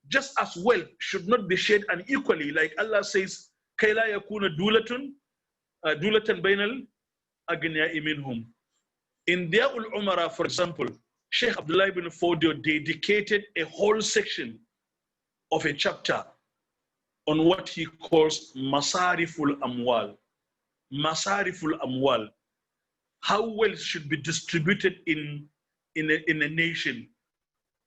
just as wealth should not be shared unequally. Like Allah says, كَيْ لَا يَكُونَ دُولَةً بَيْنَ الْأَغْنِيَاءِ مِنْهُمْ. In Diya'ul Umara, for example, Sheikh Abdullahi ibn Fodio dedicated a whole section of a chapter on what he calls Masariful Amwal. Masariful Amwal. How wealth should be distributed in a nation,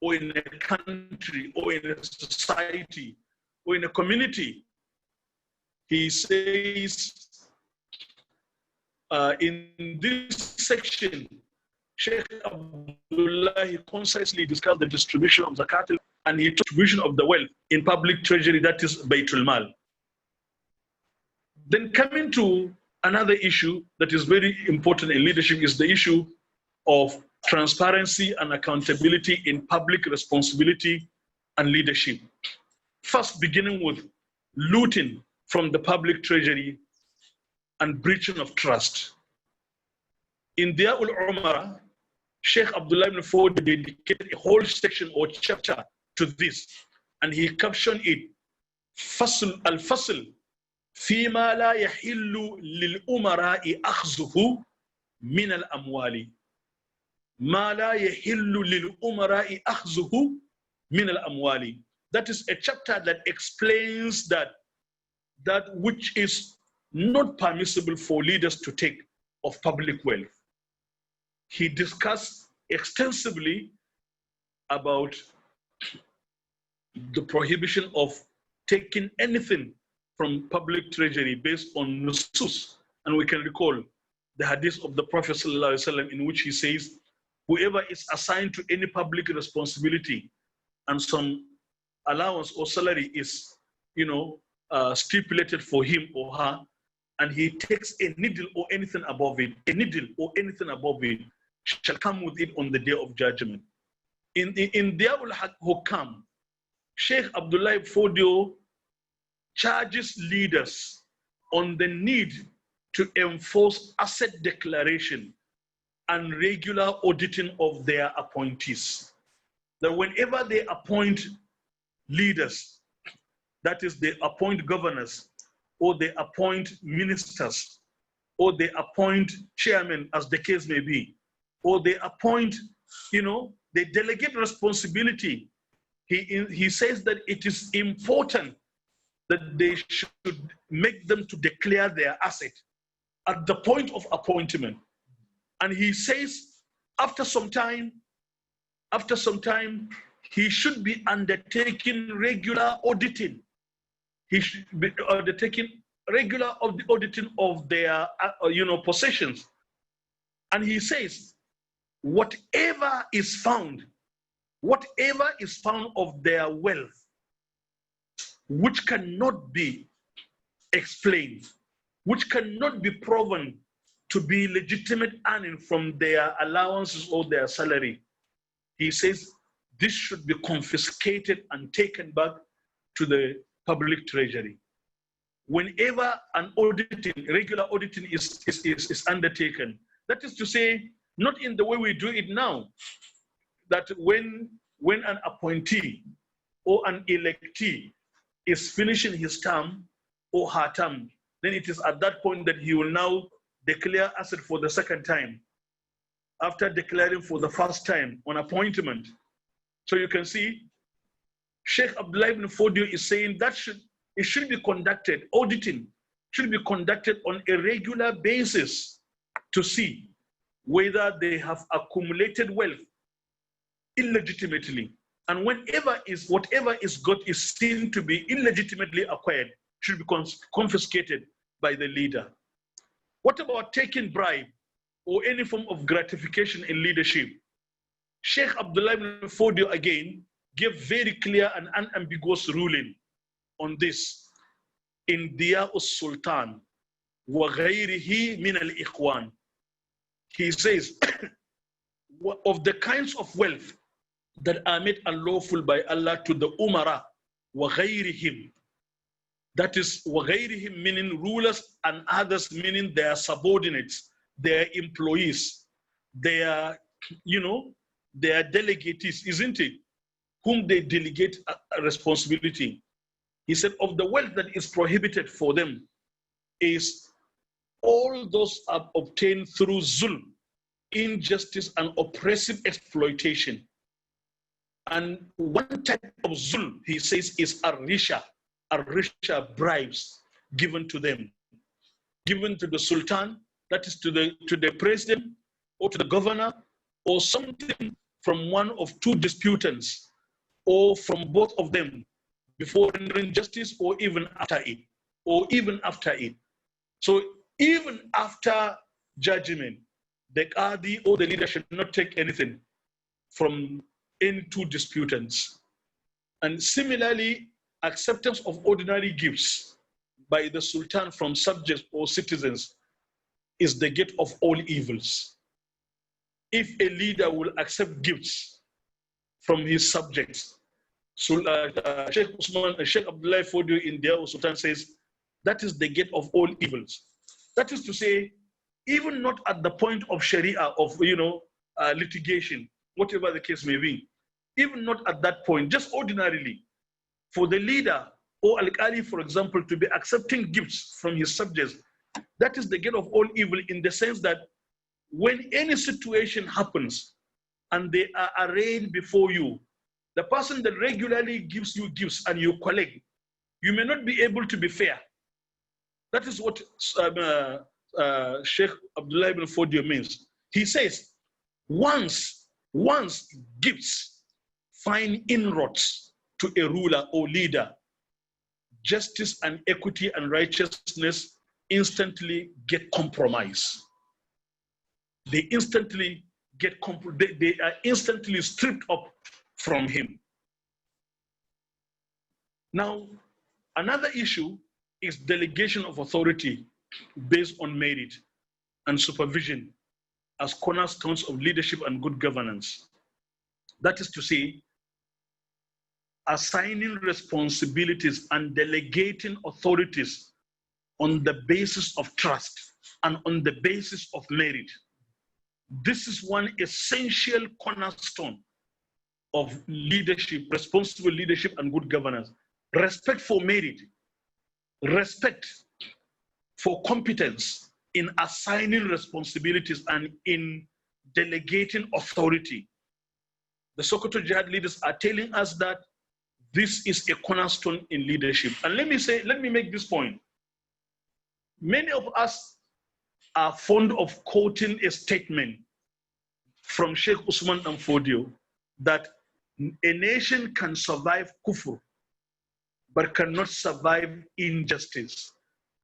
or in a country, or in a society, or in a community. He says, in this section, Sheikh Abdullahi concisely discussed the distribution of zakat and the distribution of the wealth in public treasury, that is Baytul Mal. Then coming to another issue that is very important in leadership is the issue of transparency and accountability in public responsibility and leadership. First, beginning with looting from the public treasury and breaching of trust. In Diya'ul Umara, Sheikh Abdullah ibn Ford dedicated a whole section or chapter to this, and he captioned it, Fasl al-Fasl فيما لا يحل للأمراء أخذه من الأموال ما لا يحل للأمراء أخذه من الأموال. That is a chapter that explains that which is not permissible for leaders to take of public wealth. He discussed extensively about the prohibition of taking anything from public treasury based on nusus. And we can recall the hadith of the Prophet ﷺ in which he says, whoever is assigned to any public responsibility and some allowance or salary is, stipulated for him or her, and he takes a needle or anything above it, shall come with it on the day of judgment. In Diya'ul Hukam, Sheikh Abdullahi Fodio charges leaders on the need to enforce asset declaration and regular auditing of their appointees. That whenever they appoint leaders, that is, they appoint governors, or they appoint ministers, or they appoint chairmen, as the case may be, or they appoint, they delegate responsibility. He says that it is important that they should make them to declare their asset at the point of appointment. And he says after some time, he should be undertaking regular auditing. He should be undertaking regular auditing of their, possessions. And he says, whatever is found of their wealth, which cannot be explained, which cannot be proven to be legitimate earning from their allowances or their salary, he says this should be confiscated and taken back to the public treasury. Whenever an regular auditing is undertaken, that is to say, not in the way we do it now, that when an appointee or an electee is finishing his term, or her term, then it is at that point that he will now declare asset for the second time, after declaring for the first time on appointment. So you can see Sheikh Abdullahi ibn Fodio is saying that it should be conducted, auditing should be conducted on a regular basis to see whether they have accumulated wealth illegitimately. And whatever is got is seen to be illegitimately acquired should be confiscated by the leader. What about taking bribe or any form of gratification in leadership? Sheikh Abdullahi ibn Fodio again gave very clear and unambiguous ruling on this in Diya'us Sultan wa ghayrihi min al-ikhwan. He says, of the kinds of wealth that are made unlawful by Allah to the umara wa ghayrihim, that is wa ghayrihim meaning rulers and others meaning their subordinates, their employees, their delegates, isn't it? Whom they delegate a responsibility. He said, of the wealth that is prohibited for them is all those are obtained through zulm, injustice, and oppressive exploitation. And one type of zulm, he says, is arisha bribes given to them, given to the sultan, that is to the president or to the governor, or something from one of two disputants, or from both of them before rendering justice, or even after it, So even after judgment, the qadi or the leader should not take anything from any two disputants. And similarly, acceptance of ordinary gifts by the sultan from subjects or citizens is the gate of all evils. If a leader will accept gifts from his subjects, so Sheikh Abdullahi Fodio in Diya'us Sultan says, that is the gate of all evils. That is to say, even not at the point of Sharia, of litigation, whatever the case may be, even not at that point, just ordinarily, for the leader or Al-Qali, for example, to be accepting gifts from his subjects, that is the gate of all evil, in the sense that when any situation happens and they are arraigned before you, the person that regularly gives you gifts and you collect, you may not be able to be fair. That is what Sheikh Abdullahi ibn Fodio means. He says, once gifts find inroads to a ruler or leader, justice and equity and righteousness instantly get compromised. They instantly they are instantly stripped up from him. Now, another issue is delegation of authority based on merit and supervision as cornerstones of leadership and good governance. That is to say, assigning responsibilities and delegating authorities on the basis of trust and on the basis of merit. This is one essential cornerstone of leadership, responsible leadership and good governance. Respect for merit, respect for competence in assigning responsibilities and in delegating authority. The Sokoto Jihad leaders are telling us that this is a cornerstone in leadership. And let me make this point. Many of us are fond of quoting a statement from Sheikh Usman and Fodio that a nation can survive kufr, but cannot survive injustice.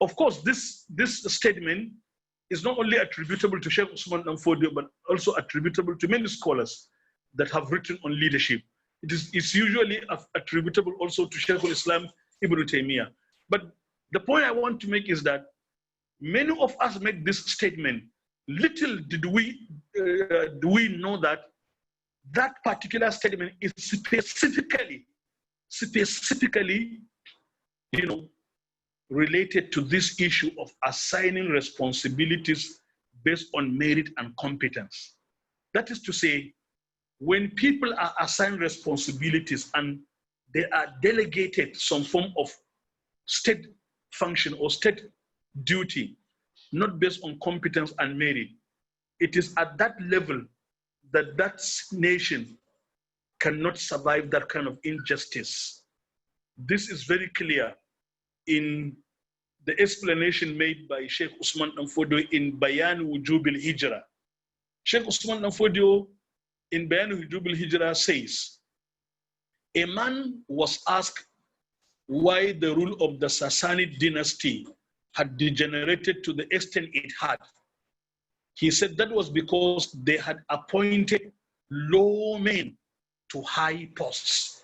Of course, this statement is not only attributable to Sheikh Usman and Fodio, but also attributable to many scholars that have written on leadership. It's usually attributable also to Shaykh al-Islam Ibn Taymiyyah. But the point I want to make is that many of us make this statement. Little do we know that that particular statement is specifically, related to this issue of assigning responsibilities based on merit and competence. That is to say, when people are assigned responsibilities and they are delegated some form of state function or state duty, not based on competence and merit. It is at that level that that nation cannot survive that kind of injustice. This is very clear in the explanation made by Sheikh Usman Danfodio in Bayan Wujub al-Hijra. Sheikh Usman Danfodio in Bayan Wujub al-Hijra says, a man was asked why the rule of the Sassanid dynasty had degenerated to the extent it had. He said that was because they had appointed low men to high posts.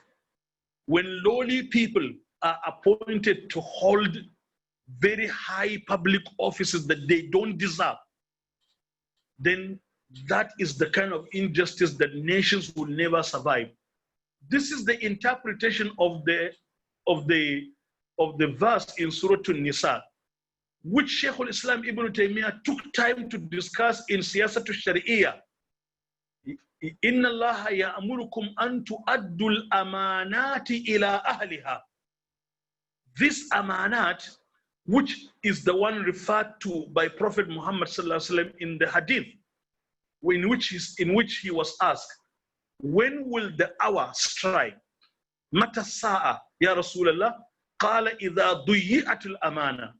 When lowly people are appointed to hold very high public offices that they don't deserve, then that is the kind of injustice that nations will never survive. This is the interpretation of the verse in Surah An-Nisa, which Shaykh al-Islam Ibn Taymiyyah took time to discuss in Siyasat al-Shari'iyah. Inna Allah ya'murukum an tu'addu al-amanati ila ahliha. This amanat, which is the one referred to by Prophet Muhammad sallallahu alaihi wasallam in the hadith, in which he was asked, when will the hour strike? Mata sa'a ya Rasulallah? Qala idha duyi'at al-amana.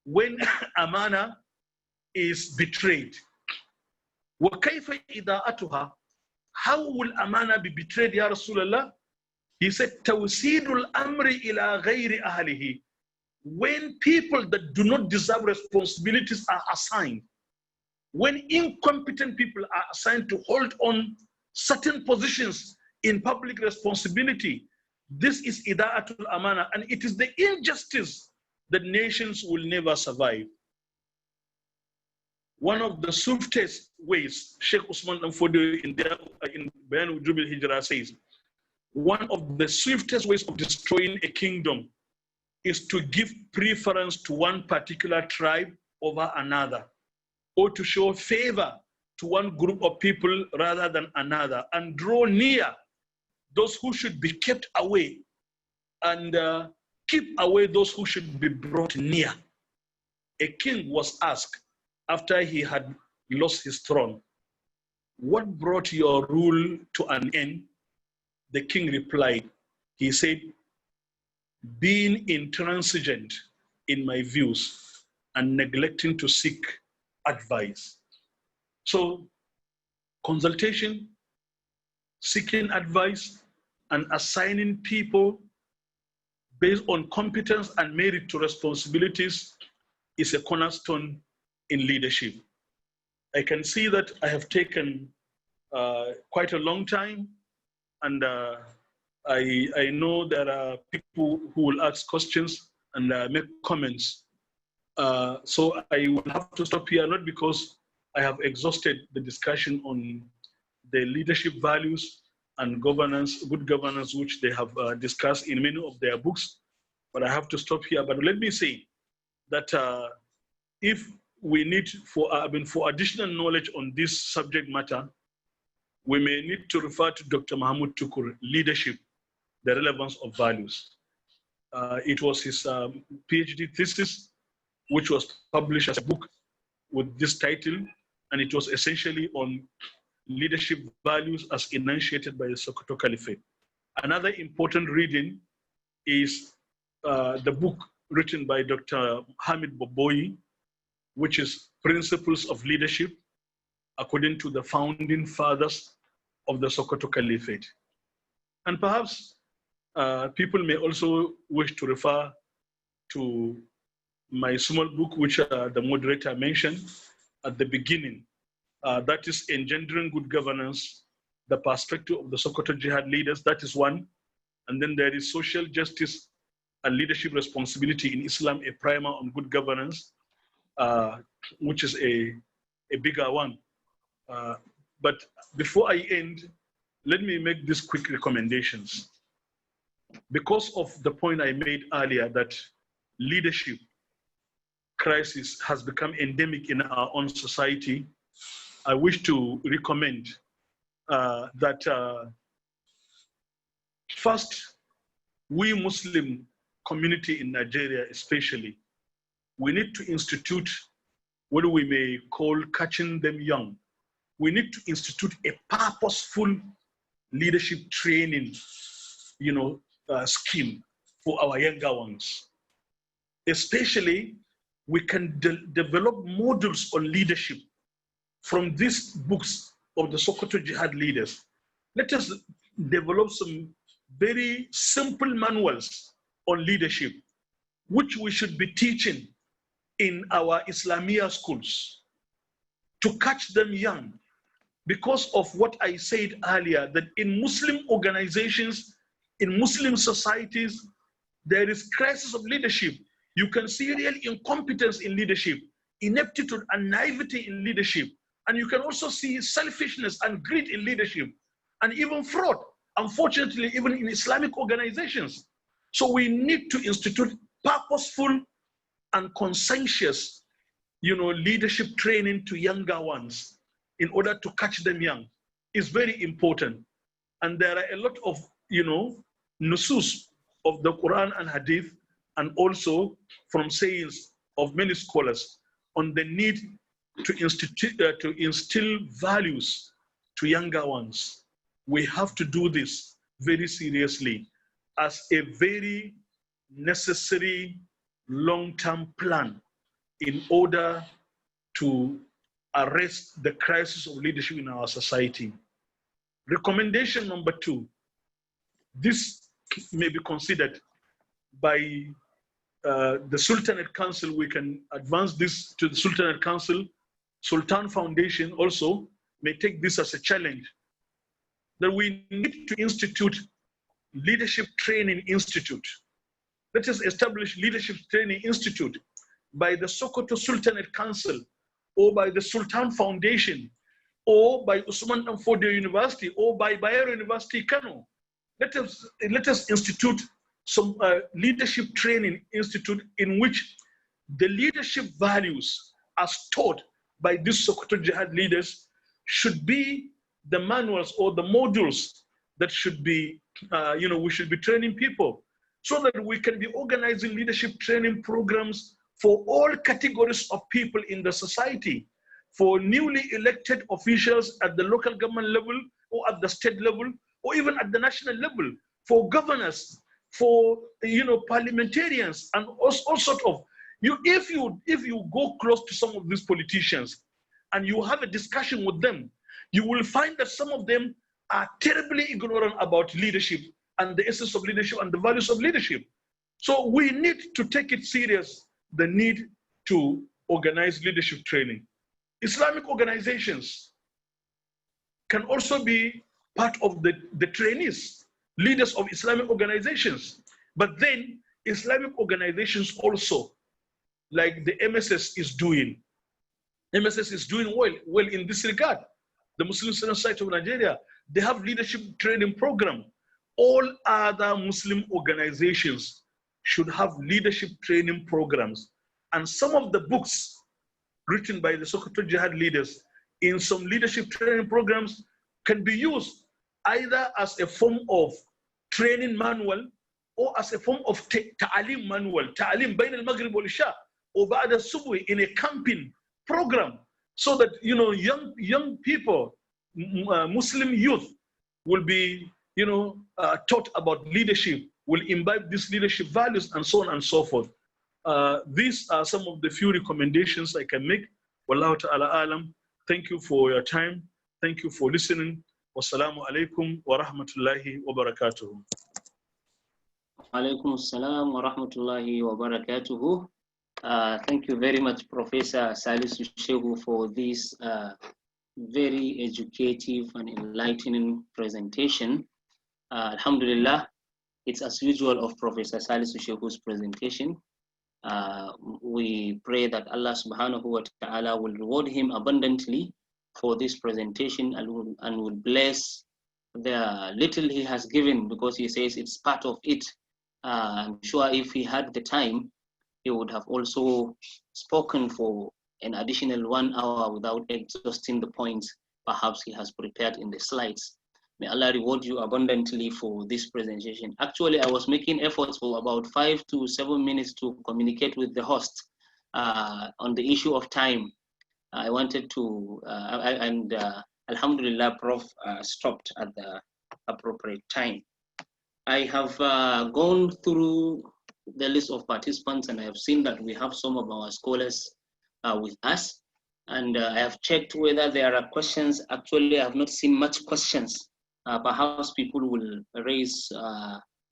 When amana is betrayed. Wa kayfa ida'atuha? How will amana be betrayed, ya Rasulallah? He said, tawsidul amri ila ghayri ahlihi. When people that do not deserve responsibilities are assigned, when incompetent people are assigned to hold on certain positions in public responsibility, this is ida'atul amana, and it is the injustice that nations will never survive. One of the swiftest ways, Sheikh Usman Danfodio in Bayan Wujub al-Hijra says, one of the swiftest ways of destroying a kingdom is to give preference to one particular tribe over another, or to show favor to one group of people rather than another, and draw near those who should be kept away, and keep away those who should be brought near. A king was asked after he had lost his throne, what brought your rule to an end? The king replied, he said, being intransigent in my views and neglecting to seek advice. So consultation, seeking advice, and assigning people based on competence and merit to responsibilities is a cornerstone in leadership. I can see that I have taken quite a long time, and I know there are people who will ask questions and make comments. So I will have to stop here, not because I have exhausted the discussion on the leadership values and governance, good governance, which they have discussed in many of their books, but I have to stop here. But let me say that if we need for additional knowledge on this subject matter, we may need to refer to Dr. Mahmoud Tukur, Leadership, the Relevance of Values. It was his PhD thesis, which was published as a book with this title, and it was essentially on leadership values as enunciated by the Sokoto Caliphate. Another important reading is the book written by Dr. Hamid Boboyi, which is Principles of Leadership according to the founding fathers of the Sokoto Caliphate. And perhaps people may also wish to refer to my small book, which the moderator mentioned at the beginning. That is Engendering Good Governance, the Perspective of the Sokoto Jihad Leaders. That is one. And then there is Social Justice and Leadership Responsibility in Islam, a primer on good governance, which is a bigger one. But before I end, let me make these quick recommendations. Because of the point I made earlier that leadership crisis has become endemic in our own society, I wish to recommend that first, we Muslims community in Nigeria especially, we need to institute what we may call catching them young. We need to institute a purposeful leadership training, scheme for our younger ones. Especially, we can develop modules on leadership from these books of the Sokoto Jihad leaders. Let us develop some very simple manuals on leadership, which we should be teaching in our Islamia schools to catch them young. Because of what I said earlier, that in Muslim organizations, in Muslim societies, there is crisis of leadership. You can see real incompetence in leadership, ineptitude and naivety in leadership. And you can also see selfishness and greed in leadership, and even fraud, unfortunately, even in Islamic organizations. So we need to institute purposeful and conscientious, leadership training to younger ones in order to catch them young. Is very important. And there are a lot of, nusus of the Quran and Hadith, and also from sayings of many scholars on the need to instill values to younger ones. We have to do this very seriously as a very necessary long-term plan in order to arrest the crisis of leadership in our society. Recommendation number 2, this may be considered by the Sultanate Council. We can advance this to the Sultanate Council. Sultan Foundation also may take this as a challenge, that we need to institute Leadership Training Institute. Let us establish Leadership Training Institute by the Sokoto Sultanate Council, or by the Sultan Foundation, or by Usman and Fodio University, or by Bayero University, Kano. Let us institute some Leadership Training Institute in which the leadership values as taught by these Sokoto Jihad leaders should be the manuals or the modules that should be, we should be training people, so that we can be organizing leadership training programs for all categories of people in the society, for newly elected officials at the local government level, or at the state level, or even at the national level, for governors, for parliamentarians, and all sorts of. If you go close to some of these politicians and you have a discussion with them, you will find that some of them are terribly ignorant about leadership and the essence of leadership and the values of leadership. So we need to take it serious, the need to organize leadership training. Islamic organizations can also be part of the trainees, leaders of Islamic organizations. But then Islamic organizations also, like the MSS is doing. MSS is doing well in this regard. The Muslim Student Society of Nigeria, they have leadership training program. All other Muslim organizations should have leadership training programs. And some of the books written by the Sokoto Jihad leaders in some leadership training programs can be used either as a form of training manual or as a form of ta'alim manual, ta'alim bain al-maghrib wal-isha, or ba'da subwi, in a camping program, so that young people, Muslim youth, will be taught about leadership, will imbibe these leadership values, and so on and so forth. These are some of the few recommendations I can make. Wallahu ta'ala alam. Thank you for your time. Thank you for listening. Wassalamu alaikum wa rahmatullahi wa barakatuhu. Alaikum assalam wa rahmatullahi wa barakatuhu. Thank you very much, Professor Salisu Shehu, for this very educative and enlightening presentation. Alhamdulillah, it's as usual of Professor Salisu Shehu's presentation. We pray that Allah subhanahu wa ta'ala will reward him abundantly for this presentation and will bless the little he has given, because he says it's part of it. I'm sure if he had the time, he would have also spoken for an additional 1 hour without exhausting the points perhaps he has prepared in the slides. May Allah reward you abundantly for this presentation. Actually, I was making efforts for about 5 to 7 minutes to communicate with the host on the issue of time. I wanted to, Alhamdulillah, Prof stopped at the appropriate time. I have gone through the list of participants, and I have seen that we have some of our scholars with us. And I have checked whether there are questions. Actually, I have not seen much questions. Perhaps people will raise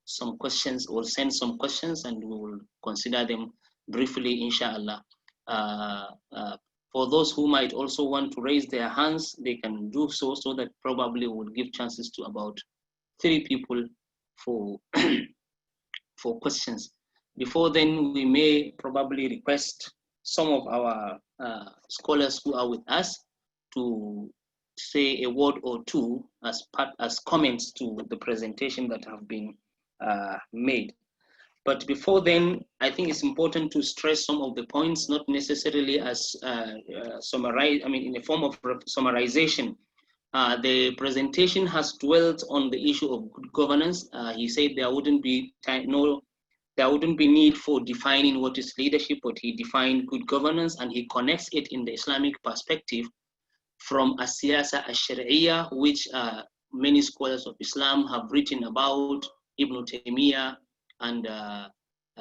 some questions or send some questions, and we will consider them briefly, inshallah. For those who might also want to raise their hands, they can do so, so that probably we'll give chances to about 3 people for for questions. Before then, we may probably request some of our scholars who are with us to say a word or two as comments to the presentation that have been made. But before then, I think it's important to stress some of the points, not necessarily as summarize. I mean, in a form of summarization. The presentation has dwelt on the issue of good governance. He said there wouldn't be need for defining what is leadership, but he defined good governance, and he connects it in the Islamic perspective from as-siyasa ash-shar'iyya, which many scholars of Islam have written about. Ibn Taymiyyah and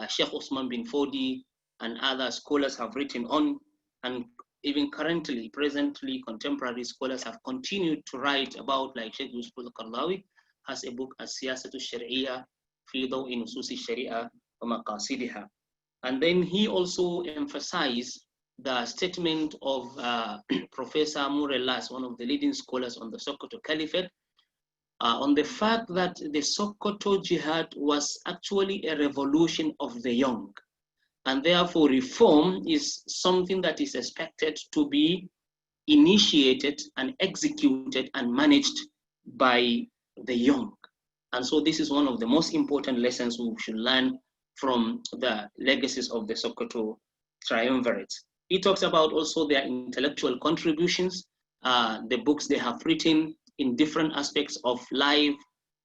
Sheikh Osman bin Fodi and other scholars have written on, and even presently, contemporary scholars have continued to write about, like Sheikh Yusuf al-Qardawi has a book, As-Siyasatu Shari'iyya fi Dawi Nususi Sharia wa Maqasidiha. And then he also emphasized the statement of Professor Murellas, one of the leading scholars on the Sokoto Caliphate, on the fact that the Sokoto Jihad was actually a revolution of the young. And therefore, reform is something that is expected to be initiated and executed and managed by the young. And so this is one of the most important lessons we should learn from the legacies of the Sokoto triumvirates. He talks about also their intellectual contributions, the books they have written in different aspects of life,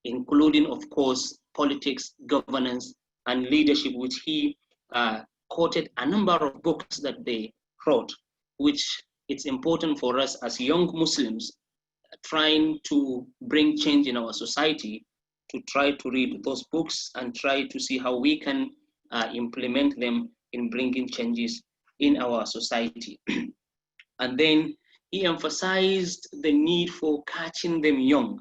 including, of course, politics, governance, and leadership, which he quoted a number of books that they wrote, which it's important for us as young Muslims trying to bring change in our society to try to read those books and try to see how we can implement them in bringing changes in our society. And then he emphasized the need for catching them young,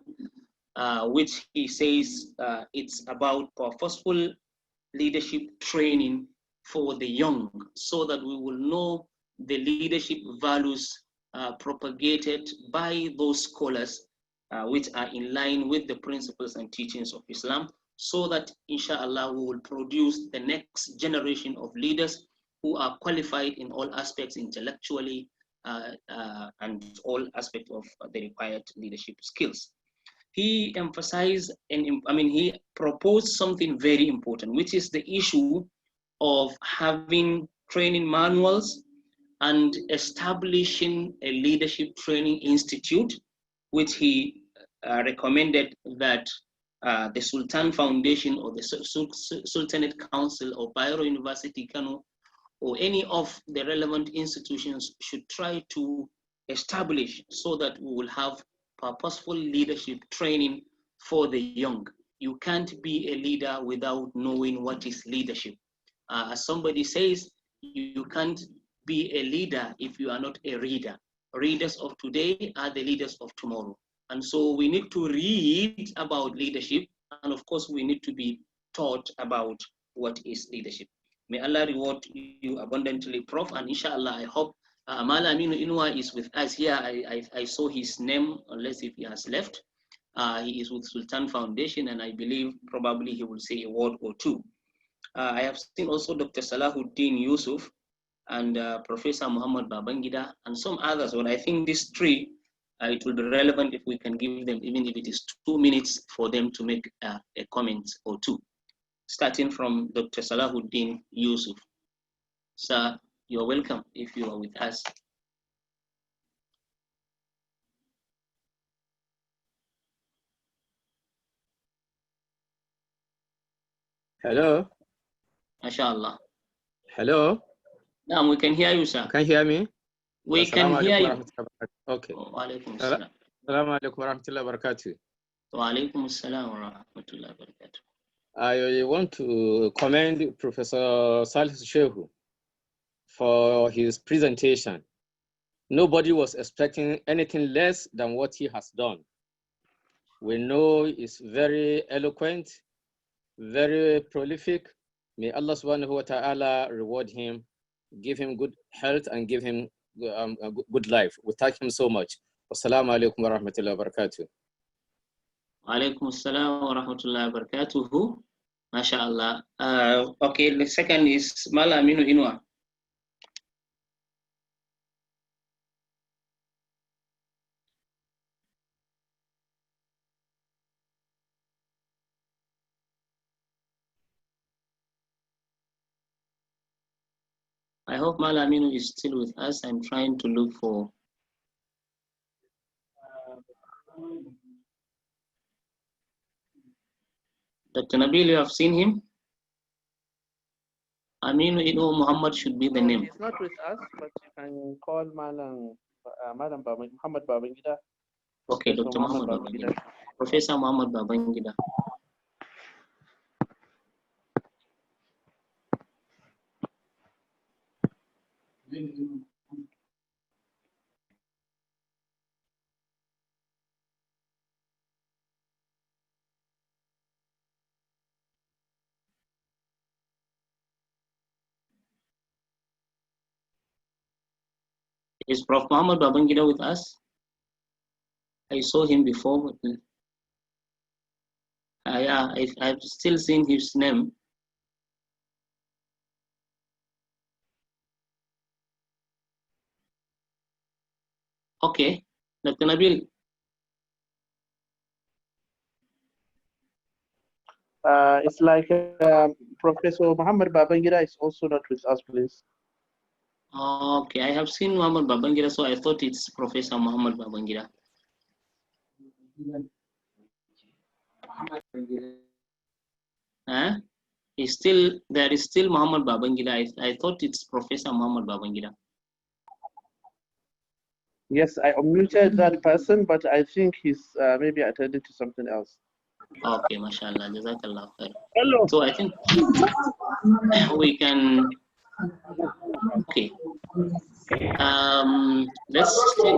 which he says it's about purposeful leadership training for the young, so that we will know the leadership values propagated by those scholars, which are in line with the principles and teachings of Islam, so that inshallah we will produce the next generation of leaders who are qualified in all aspects intellectually and all aspects of the required leadership skills. He emphasized, he proposed something very important, which is the issue of having training manuals and establishing a leadership training institute, which he recommended that the Sultan Foundation or the Sultanate Council or Bayero University, Kano, or any of the relevant institutions should try to establish, so that we will have purposeful leadership training for the young. You can't be a leader without knowing what is leadership. As somebody says, you can't be a leader if you are not a reader. Readers of today are the leaders of tomorrow. And so we need to read about leadership, and of course we need to be taught about what is leadership. May Allah reward you abundantly, Prof. And inshallah, I hope Malam Inua is with us here. I saw his name, unless if he has left. He is with Sultan Foundation, and I believe probably he will say a word or two. I have seen also Dr. Salahuddin Yusuf and Professor Muhammad Babangida and some others. But I think these three, it will be relevant if we can give them, even if it is 2 minutes, for them to make a comment or two. Starting from Dr. Salahuddin Yusuf. Sir, you're welcome if you are with us. Hello? MashaAllah. Hello? Now we can hear you, sir. Can you hear me? We can hear you. Okay. Wa alaikum assalam. Assalamu alaikum warahmatullahi wabarakatuh. Wa alaikum assalam wa rahmatullahi wa barakatuh. I want to commend Professor Salisu Shehu for his presentation. Nobody was expecting anything less than what he has done. We know he's very eloquent, very prolific. May Allah subhanahu wa ta'ala reward him, give him good health and give him a good life. We thank him so much. Assalamu alaikum wa rahmatullahi wa barakatuh. Wa alaikum assalam wa rahmatullahi wa barakatuh. MashaAllah. Okay, the second is Malam Inua. I hope Malamino is still with us. I'm trying to look for. Dr. Nabil, you have seen him? Aminu Inu Muhammad should be the name. He's not with us, but you can call Malam Muhammad Babangida. Okay, Dr. Muhammad Babangida. Professor Muhammad Babangida. Is Prof. Muhammad Babangida with us? I saw him before. But, yeah, I've still seen his name. Okay, Dr. Nabil. It's like Professor Muhammad Babangida is also not with us, please. Okay, I have seen Muhammad Babangida, so I thought it's Professor Muhammad Babangida. Huh? There is still Muhammad Babangida. I thought it's Professor Muhammad Babangida. Yes, I unmuted that person, but I think he's maybe attended to something else. Okay, mashallah, jazakallah khair. Hello. So I think we can. Okay. Let's check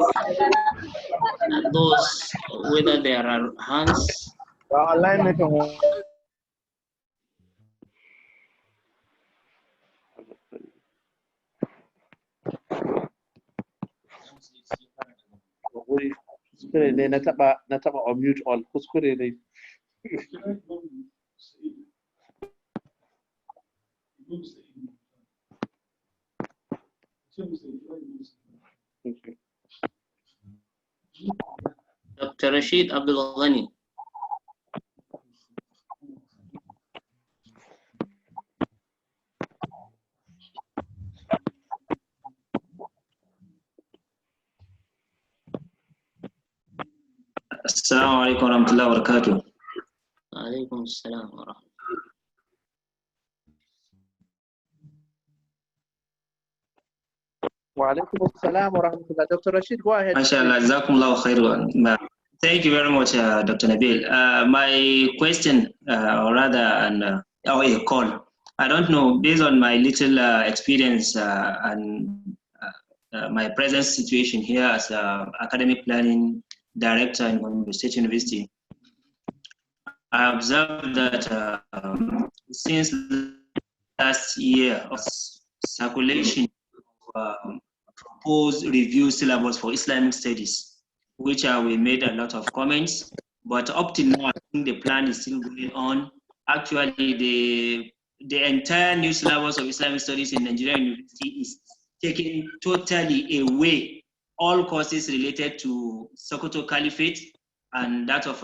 those whether there are hands. Kuskure ne na taba unmute all. Kuskure ne. Dr. Rashid Abdullahi. Assalamu alaikum warahmatullahi wabarakatuh. Alaikum assalam wa rahmatullah. Wa alaikum assalam wa rahmatullah. Dr. Rashid, go ahead. MashaAllah, jazakumullahu khairan. Thank you very much, Dr. Nabil. My question, or rather, a call. I don't know, based on my little experience and my present situation here as academic planning director in Gombe State University, I observed that since last year, circulation proposed review syllabus for Islamic studies, which we made a lot of comments, but up to now, I think the plan is still going on. Actually, the entire new syllabus of Islamic studies in Nigerian University is taking totally away all courses related to Sokoto Caliphate and that of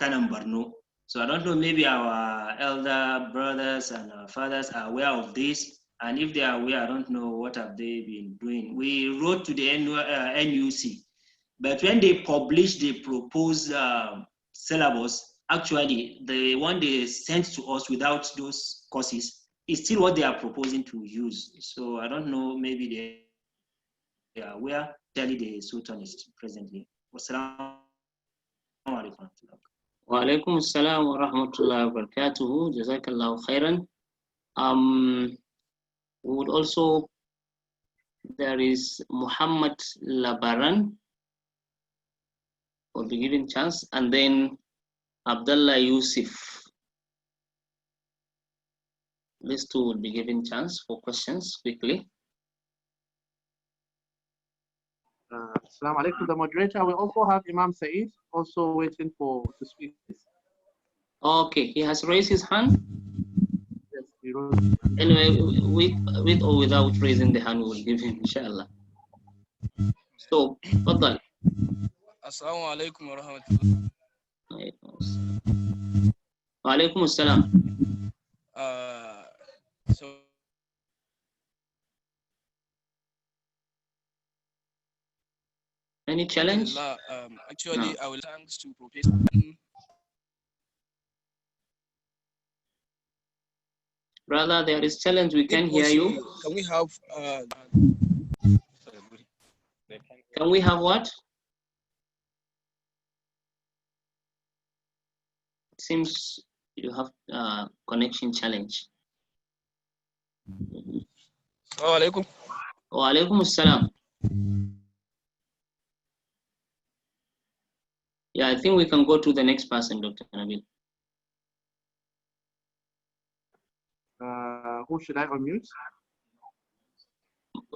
Kanam Barno. So I don't know, maybe our elder brothers and fathers are aware of this. And if they are aware, I don't know what have they been doing. We wrote to the NUC, but when they published the proposed syllabus, actually the one they sent to us without those courses is still what they are proposing to use. So I don't know, maybe they are aware. Tell the Sultan is presently. Wassalamu alaikum. Wa alaikum assalam wa rahmatullahi wa barakatuhu. Jazakallahu khairan. We would also, there is Muhammad Labaran will be given chance, and then Abdullahi Yusuf. These two will be given chance for questions quickly. Assalamu alaikum, the moderator. We also have Imam Saeed also waiting to speak. Okay, he has raised his hand. Yes, he raised. Anyway, with or without raising the hand, we will give him, inshallah. So, Fadal. Assalamu alaikum wa rahmatullah. Wa alaikum assalam. So any challenge? Actually, No. I will thanks to Professor. Brother, there is challenge. We can hear you. Can we have Can we have what? It seems you have connection challenge. Assalamu alaikum. Wa alaikum assalam. Yeah, I think we can go to the next person, Dr. Nabil. Who should I unmute?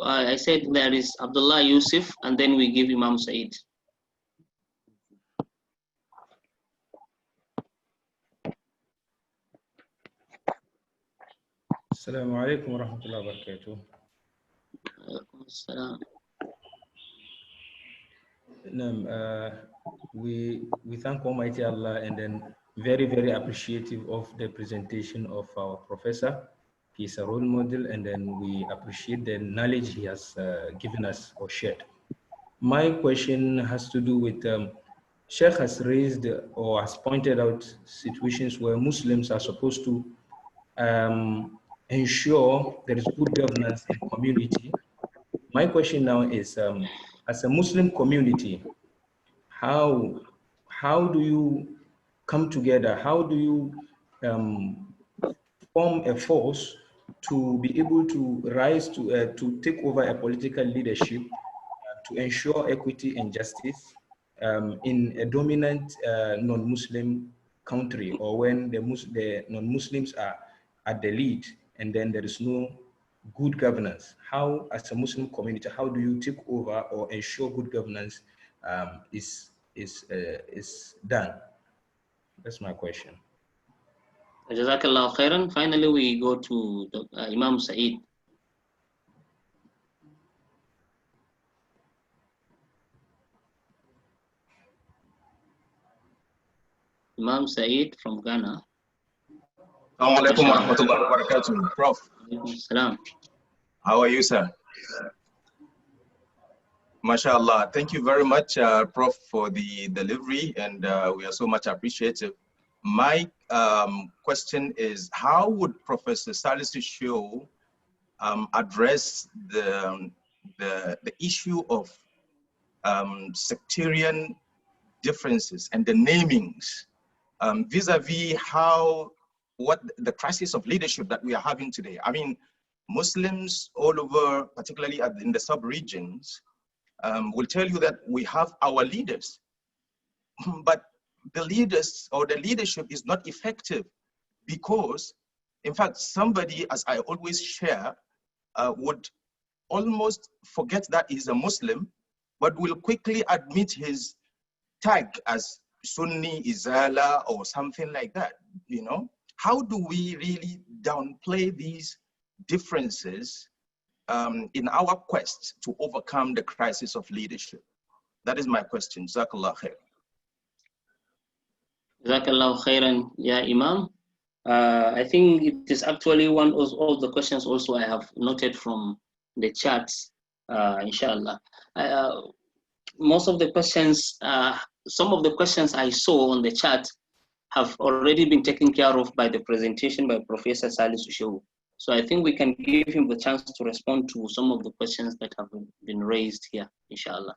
I said there is Abdullah Yusuf, and then we give Imam Saeed. Assalamu alaikum wa rahmatullahi wa barakatuh. We thank Almighty Allah, and then very, very appreciative of the presentation of our professor. He's a role model, and then we appreciate the knowledge he has given us or shared. My question has to do with Sheikh has raised or has pointed out situations where Muslims are supposed to ensure there is good governance in community. My question now is, as a Muslim community, how do you come together? How do you form a force to be able to rise to take over a political leadership to ensure equity and justice in a dominant non-Muslim country, or when the non-Muslims are at the lead and then there is no good governance? How, as a Muslim community, how do you take over or ensure good governance is done? That's my question. Jazakallah khairan. Finally, we go to Imam Saeed. Imam Saeed from Ghana. Assalamu alaikum wa rahmatullahi wa barakatuh. Prof. Salam. How are you, sir? MashaAllah. Thank you very much, Prof, for the delivery, and we are so much appreciative. My question is, how would Professor Salisu Shehu address the issue of sectarian differences and the namings vis-a-vis what the crisis of leadership that we are having today? I mean, Muslims all over, particularly in the sub-regions, will tell you that we have our leaders, but the leaders or the leadership is not effective because, in fact, somebody, as I always share, would almost forget that he's a Muslim, but will quickly admit his tag as Sunni, Izala, or something like that, you know? How do we really downplay these differences in our quest to overcome the crisis of leadership? That is my question. Jazakallah khair. Jazakallah khairan, ya Imam. I think it is actually one of all the questions also I have noted from the chats, inshallah. Most of the questions, some of the questions I saw on the chat have already been taken care of by the presentation by Professor Salisu Shehu. So I think we can give him the chance to respond to some of the questions that have been raised here, inshallah.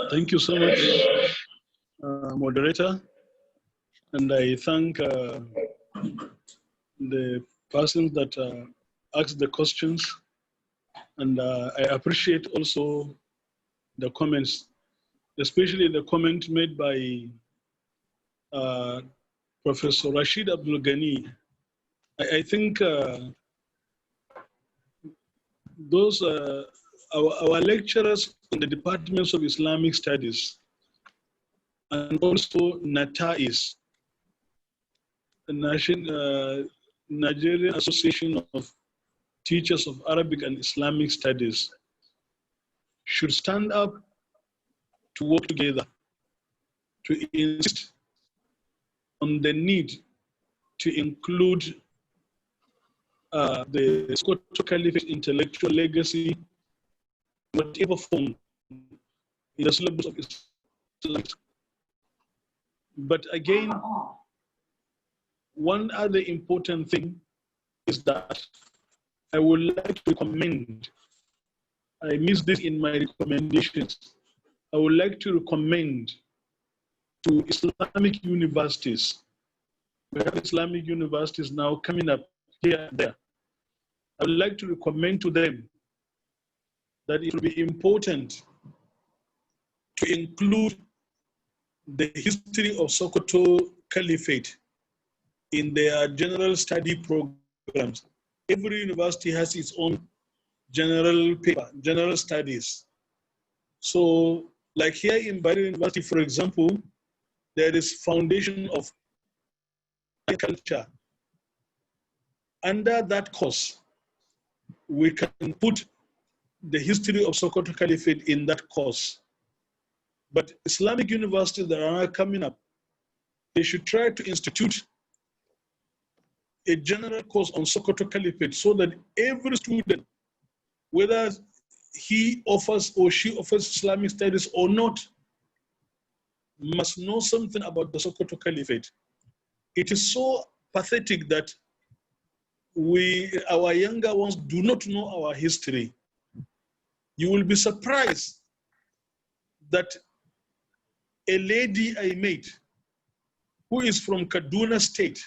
Thank you so much, moderator. And I thank the persons that asked the questions. And I appreciate also the comments, especially the comment made by Professor Rashid Abdul Ghani. I think those our lecturers in the departments of Islamic Studies and also NATAIS, the Nigerian Association of Teachers of Arabic and Islamic Studies, should stand up to work together to insist on the need to include the Sokoto Caliphate intellectual legacy, whatever form, in the syllabus of Islam. But again, one other important thing is that I would like to recommend, I missed this in my recommendations, I would like to recommend to Islamic universities, we have Islamic universities now coming up here and there. I would like to recommend to them that it will be important to include the history of Sokoto Caliphate in their general study programs. Every university has its own general paper, general studies. So, like here in Bahrain University, for example, there is Foundation of Culture. Under that course, we can put the history of Sokoto Caliphate in that course. But Islamic universities that are now coming up, they should try to institute a general course on Sokoto Caliphate so that every student, whether he offers or she offers Islamic studies or not, must know something about the Sokoto Caliphate. It is so pathetic that our younger ones do not know our history. You will be surprised that a lady I met who is from Kaduna State,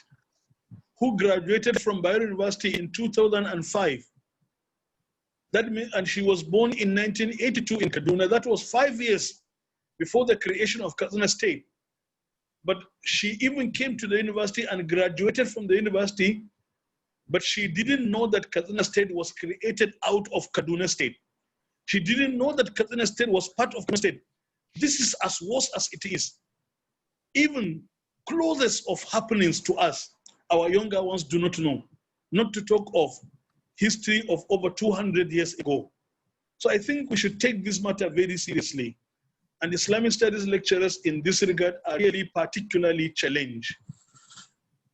who graduated from Bayero University in 2005, that means, and she was born in 1982 in Kaduna. That was 5 years before the creation of Kaduna State. But she even came to the university and graduated from the university, but she didn't know that Kaduna State was created out of Kaduna State. She didn't know that Kaduna State was part of Kaduna State. This is as worse as it is. Even closest of happenings to us, our younger ones do not know, not to talk of history of over 200 years ago. So I think we should take this matter very seriously. And Islamic studies lecturers in this regard are really particularly challenged.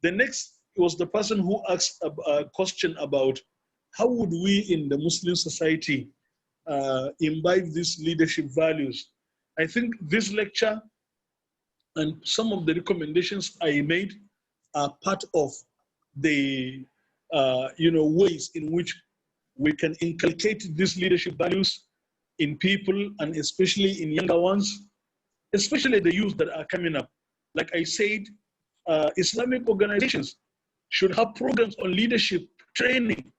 The next was the person who asked a question about how would we in the Muslim society imbibe these leadership values. I think this lecture and some of the recommendations I made are part of the ways in which we can inculcate these leadership values in people and especially in younger ones, especially the youth that are coming up. Like I said, Islamic organizations should have programs on leadership training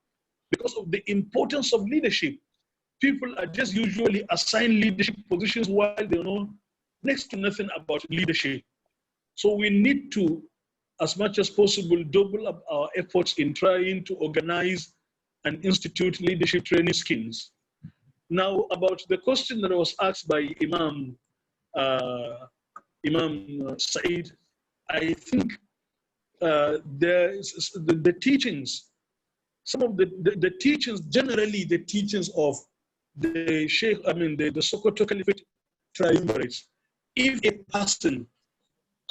because of the importance of leadership. People are just usually assigned leadership positions while they know next to nothing about leadership. So we need to, as much as possible, double up our efforts in trying to organize and institute leadership training schemes. Now, about the question that was asked by Imam Said, I think there is the teachings, some of the teachings, generally the teachings of the Sheikh, the Sokoto Caliphate triumvirates. If a person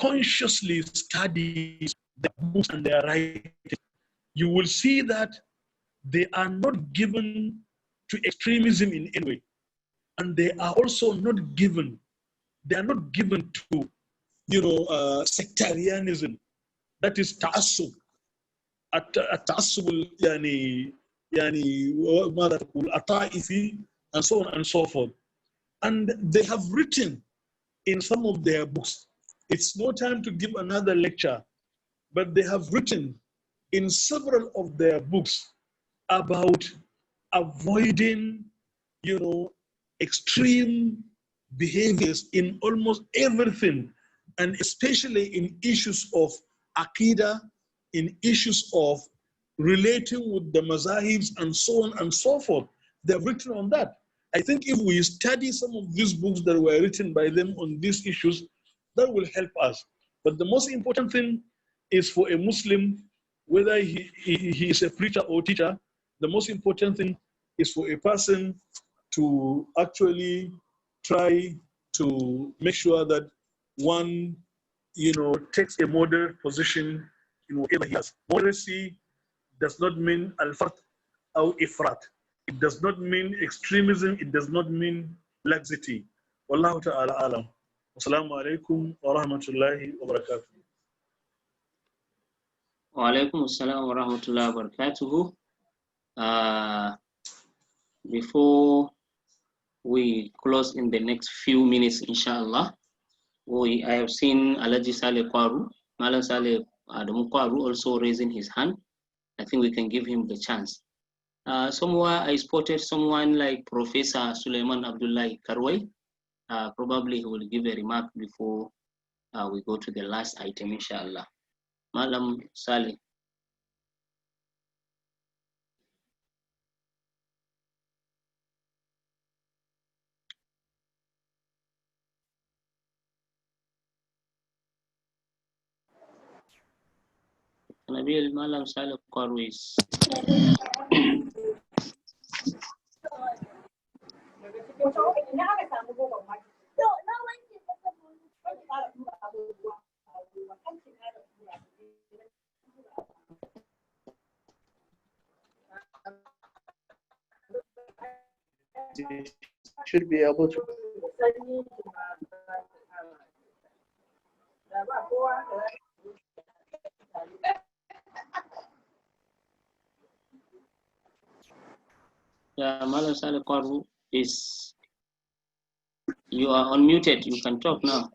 consciously studies their books and their writings, you will see that they are not given to extremism in any way. And they are also not given they are not given to, sectarianism. That is ta'assub. التعصب يعني ماذا تقول الطائفي and so on and so forth. And they have written in some of their books. It's no time to give another lecture, but they have written in several of their books about avoiding, extreme behaviors in almost everything, and especially in issues of aqidah, in issues of relating with the mazahibs and so on and so forth. They've written on that. I think if we study some of these books that were written by them on these issues, that will help us. But the most important thing is for a Muslim, whether he is a preacher or teacher, the most important thing is for a person to actually try to make sure that one, takes a moderate position in whatever he has. Moderacy does not mean al-fard or ifrat. It does not mean extremism. It does not mean laxity. Wallahu ta'ala alam. Assalamu alaikum wa rahmatullahi wa barakatuh. Wa alaikum assalam wa rahmatullahi wa barakatuhu. Before we close in the next few minutes, inshallah, I have seen Alaji Saleh Kwaru, Malam Saleh Adamu Kwaru also raising his hand. I think we can give him the chance. Somewhere I spotted someone like Professor Suleiman Abdullahi Karwai. Probably he will give a remark before we go to the last item, inshallah. Malam Saleh. Nabil Malam Saleh Kwaru is. Should be able to. Yeah, Malam Saleh Kwaru is. You are unmuted. You can talk now.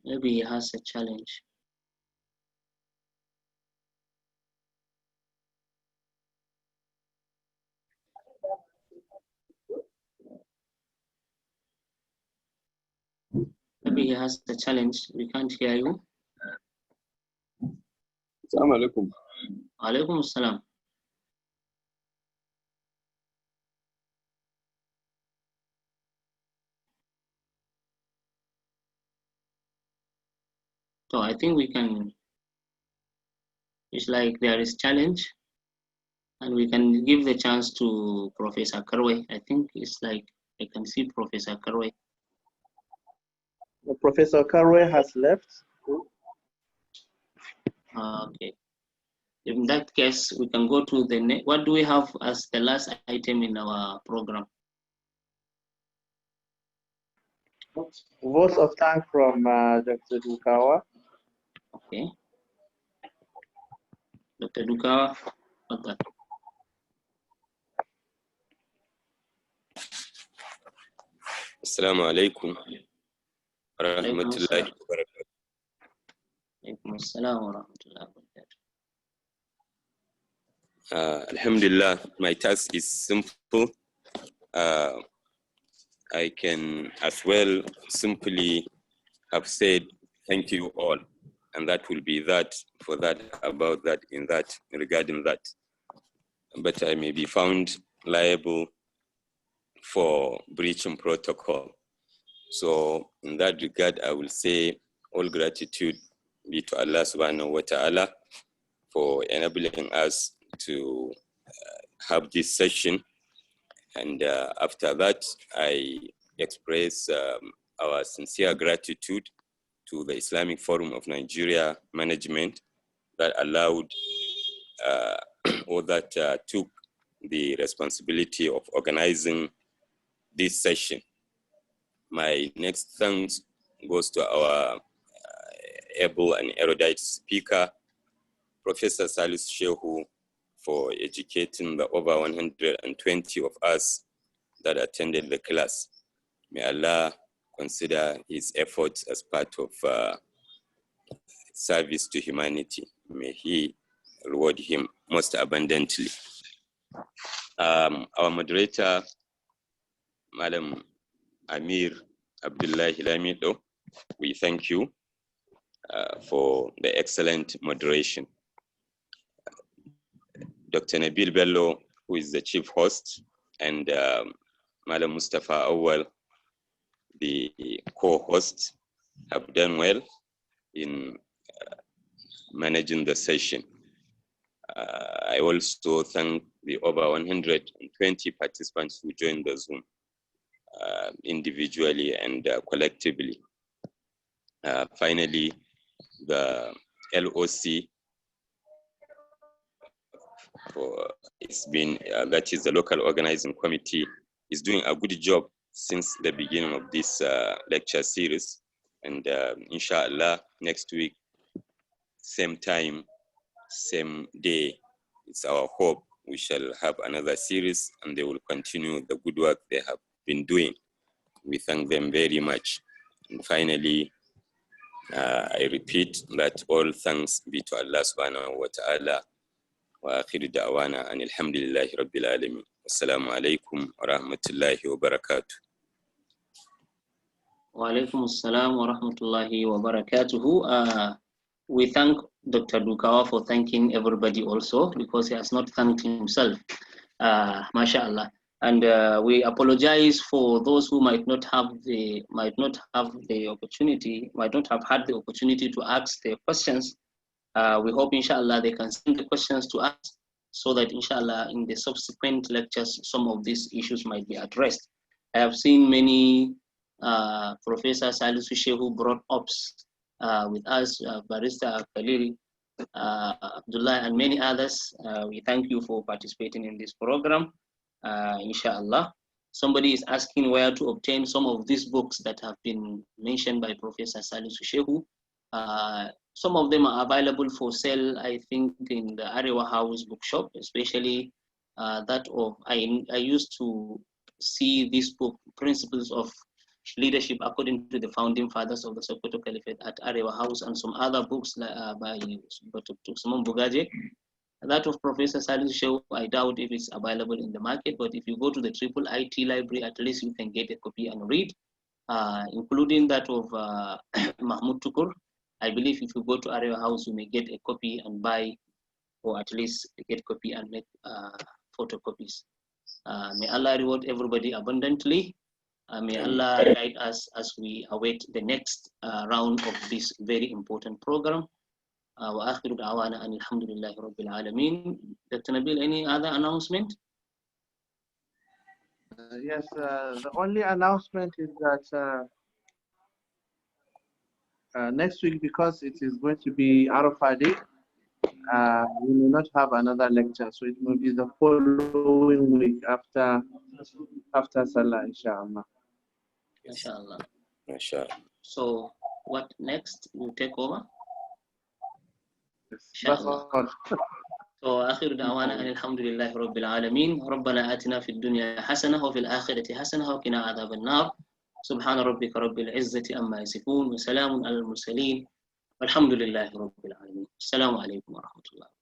Maybe he has a challenge. Maybe he has a challenge. We can't hear you. Assalamu alaikum. Alaikum assalam. So I think we can, it's like there is challenge, and we can give the chance to Professor Karwe. I think it's like I can see Professor Karwe. Professor Karwe has left. Okay. In that case, we can go to the next. What do we have as the last item in our program? Votes of thanks from Dr. Dukawa. Okay. Dr. Dukawa, okay. Assalamu alaikum wa rahmatullahi wa barakatuh. Alaikum assalam wa rahmatullahi wa barakatuh. Alhamdulillah, my task is simple. I can as well simply have said thank you all, and that will be that for that, about that, in that, regarding that. But I may be found liable for breaching protocol. So in that regard, I will say all gratitude be to Allah subhanahu wa ta'ala for enabling us to have this session. And after that, I express our sincere gratitude to the Islamic Forum of Nigeria management that allowed or that took the responsibility of organizing this session. My next thanks goes to our able and erudite speaker, Professor Salisu Shehu, for educating the over 120 of us that attended the class. May Allah consider his efforts as part of service to humanity. May he reward him most abundantly. Our moderator, Malam Abdullahi Lamido, we thank you for the excellent moderation. Dr. Nabil Bello, who is the chief host, and Malam Mustafa Awal, the co-host, have done well in managing the session. I also thank the over 120 participants who joined the Zoom individually and collectively. Finally, the LOC, it's been, that is the local organizing committee, is doing a good job since the beginning of this lecture series. And inshallah, next week, same time, same day, it's our hope we shall have another series and they will continue the good work they have been doing. We thank them very much. And finally, I repeat that all thanks be to Allah subhanahu wa ta'ala. Wa akhiru da'wana anil hamdulillahi rabbil alamin. Assalamu alaikum wa rahmatullahi wa barakatuh. Wa alaikum assalam wa rahmatullahi wa barakatuhu. We thank Dr. Dukawa for thanking everybody also, because he has not thanked himself. MashaAllah. And we apologize for those who might not have had the opportunity to ask their questions. We hope, inshallah, they can send the questions to us so that, inshallah, in the subsequent lectures, some of these issues might be addressed. I have seen many Professor Salisu Shehu brought ups with us, Barrister Khalil, Abdullahi, and many others. We thank you for participating in this program. Inshallah. Somebody is asking where to obtain some of these books that have been mentioned by Professor Salisu Shehu. Some of them are available for sale, I think, in the Arewa House bookshop, especially that of, I used to see this book, Principles of Leadership According to the Founding Fathers of the Sokoto Caliphate, at Arewa House, and some other books by Dr. Simon Bugaje. That of Professor Salisu Shehu, I doubt if it's available in the market, but if you go to the IIIT library, at least you can get a copy and read, including that of Mahmoud Tukur. I believe if you go to Arewa House, you may get a copy and buy, or at least get a copy and make photocopies. May Allah reward everybody abundantly. May Allah guide us as we await the next round of this very important program. وآخر دعوانا أن الحمد لله رب العالمين. Dr. Nabil, any other announcement? Yes, the only announcement is that next week, because it is going to be Arafah Day, we may not have another lecture, so it will be the following week after Salah, inshallah. Inshallah. Inshallah. So what next? You take over? That's all. وآخر دعوانا أن الحمد لله رب العالمين. ربنا آتنا في الدنيا حسنة وفي الآخرة حسنة وقنا عذاب النار. سبحان ربك رب العزة أما يصفون وسلام على المرسلين والحمد لله رب العالمين. السلام عليكم ورحمة الله.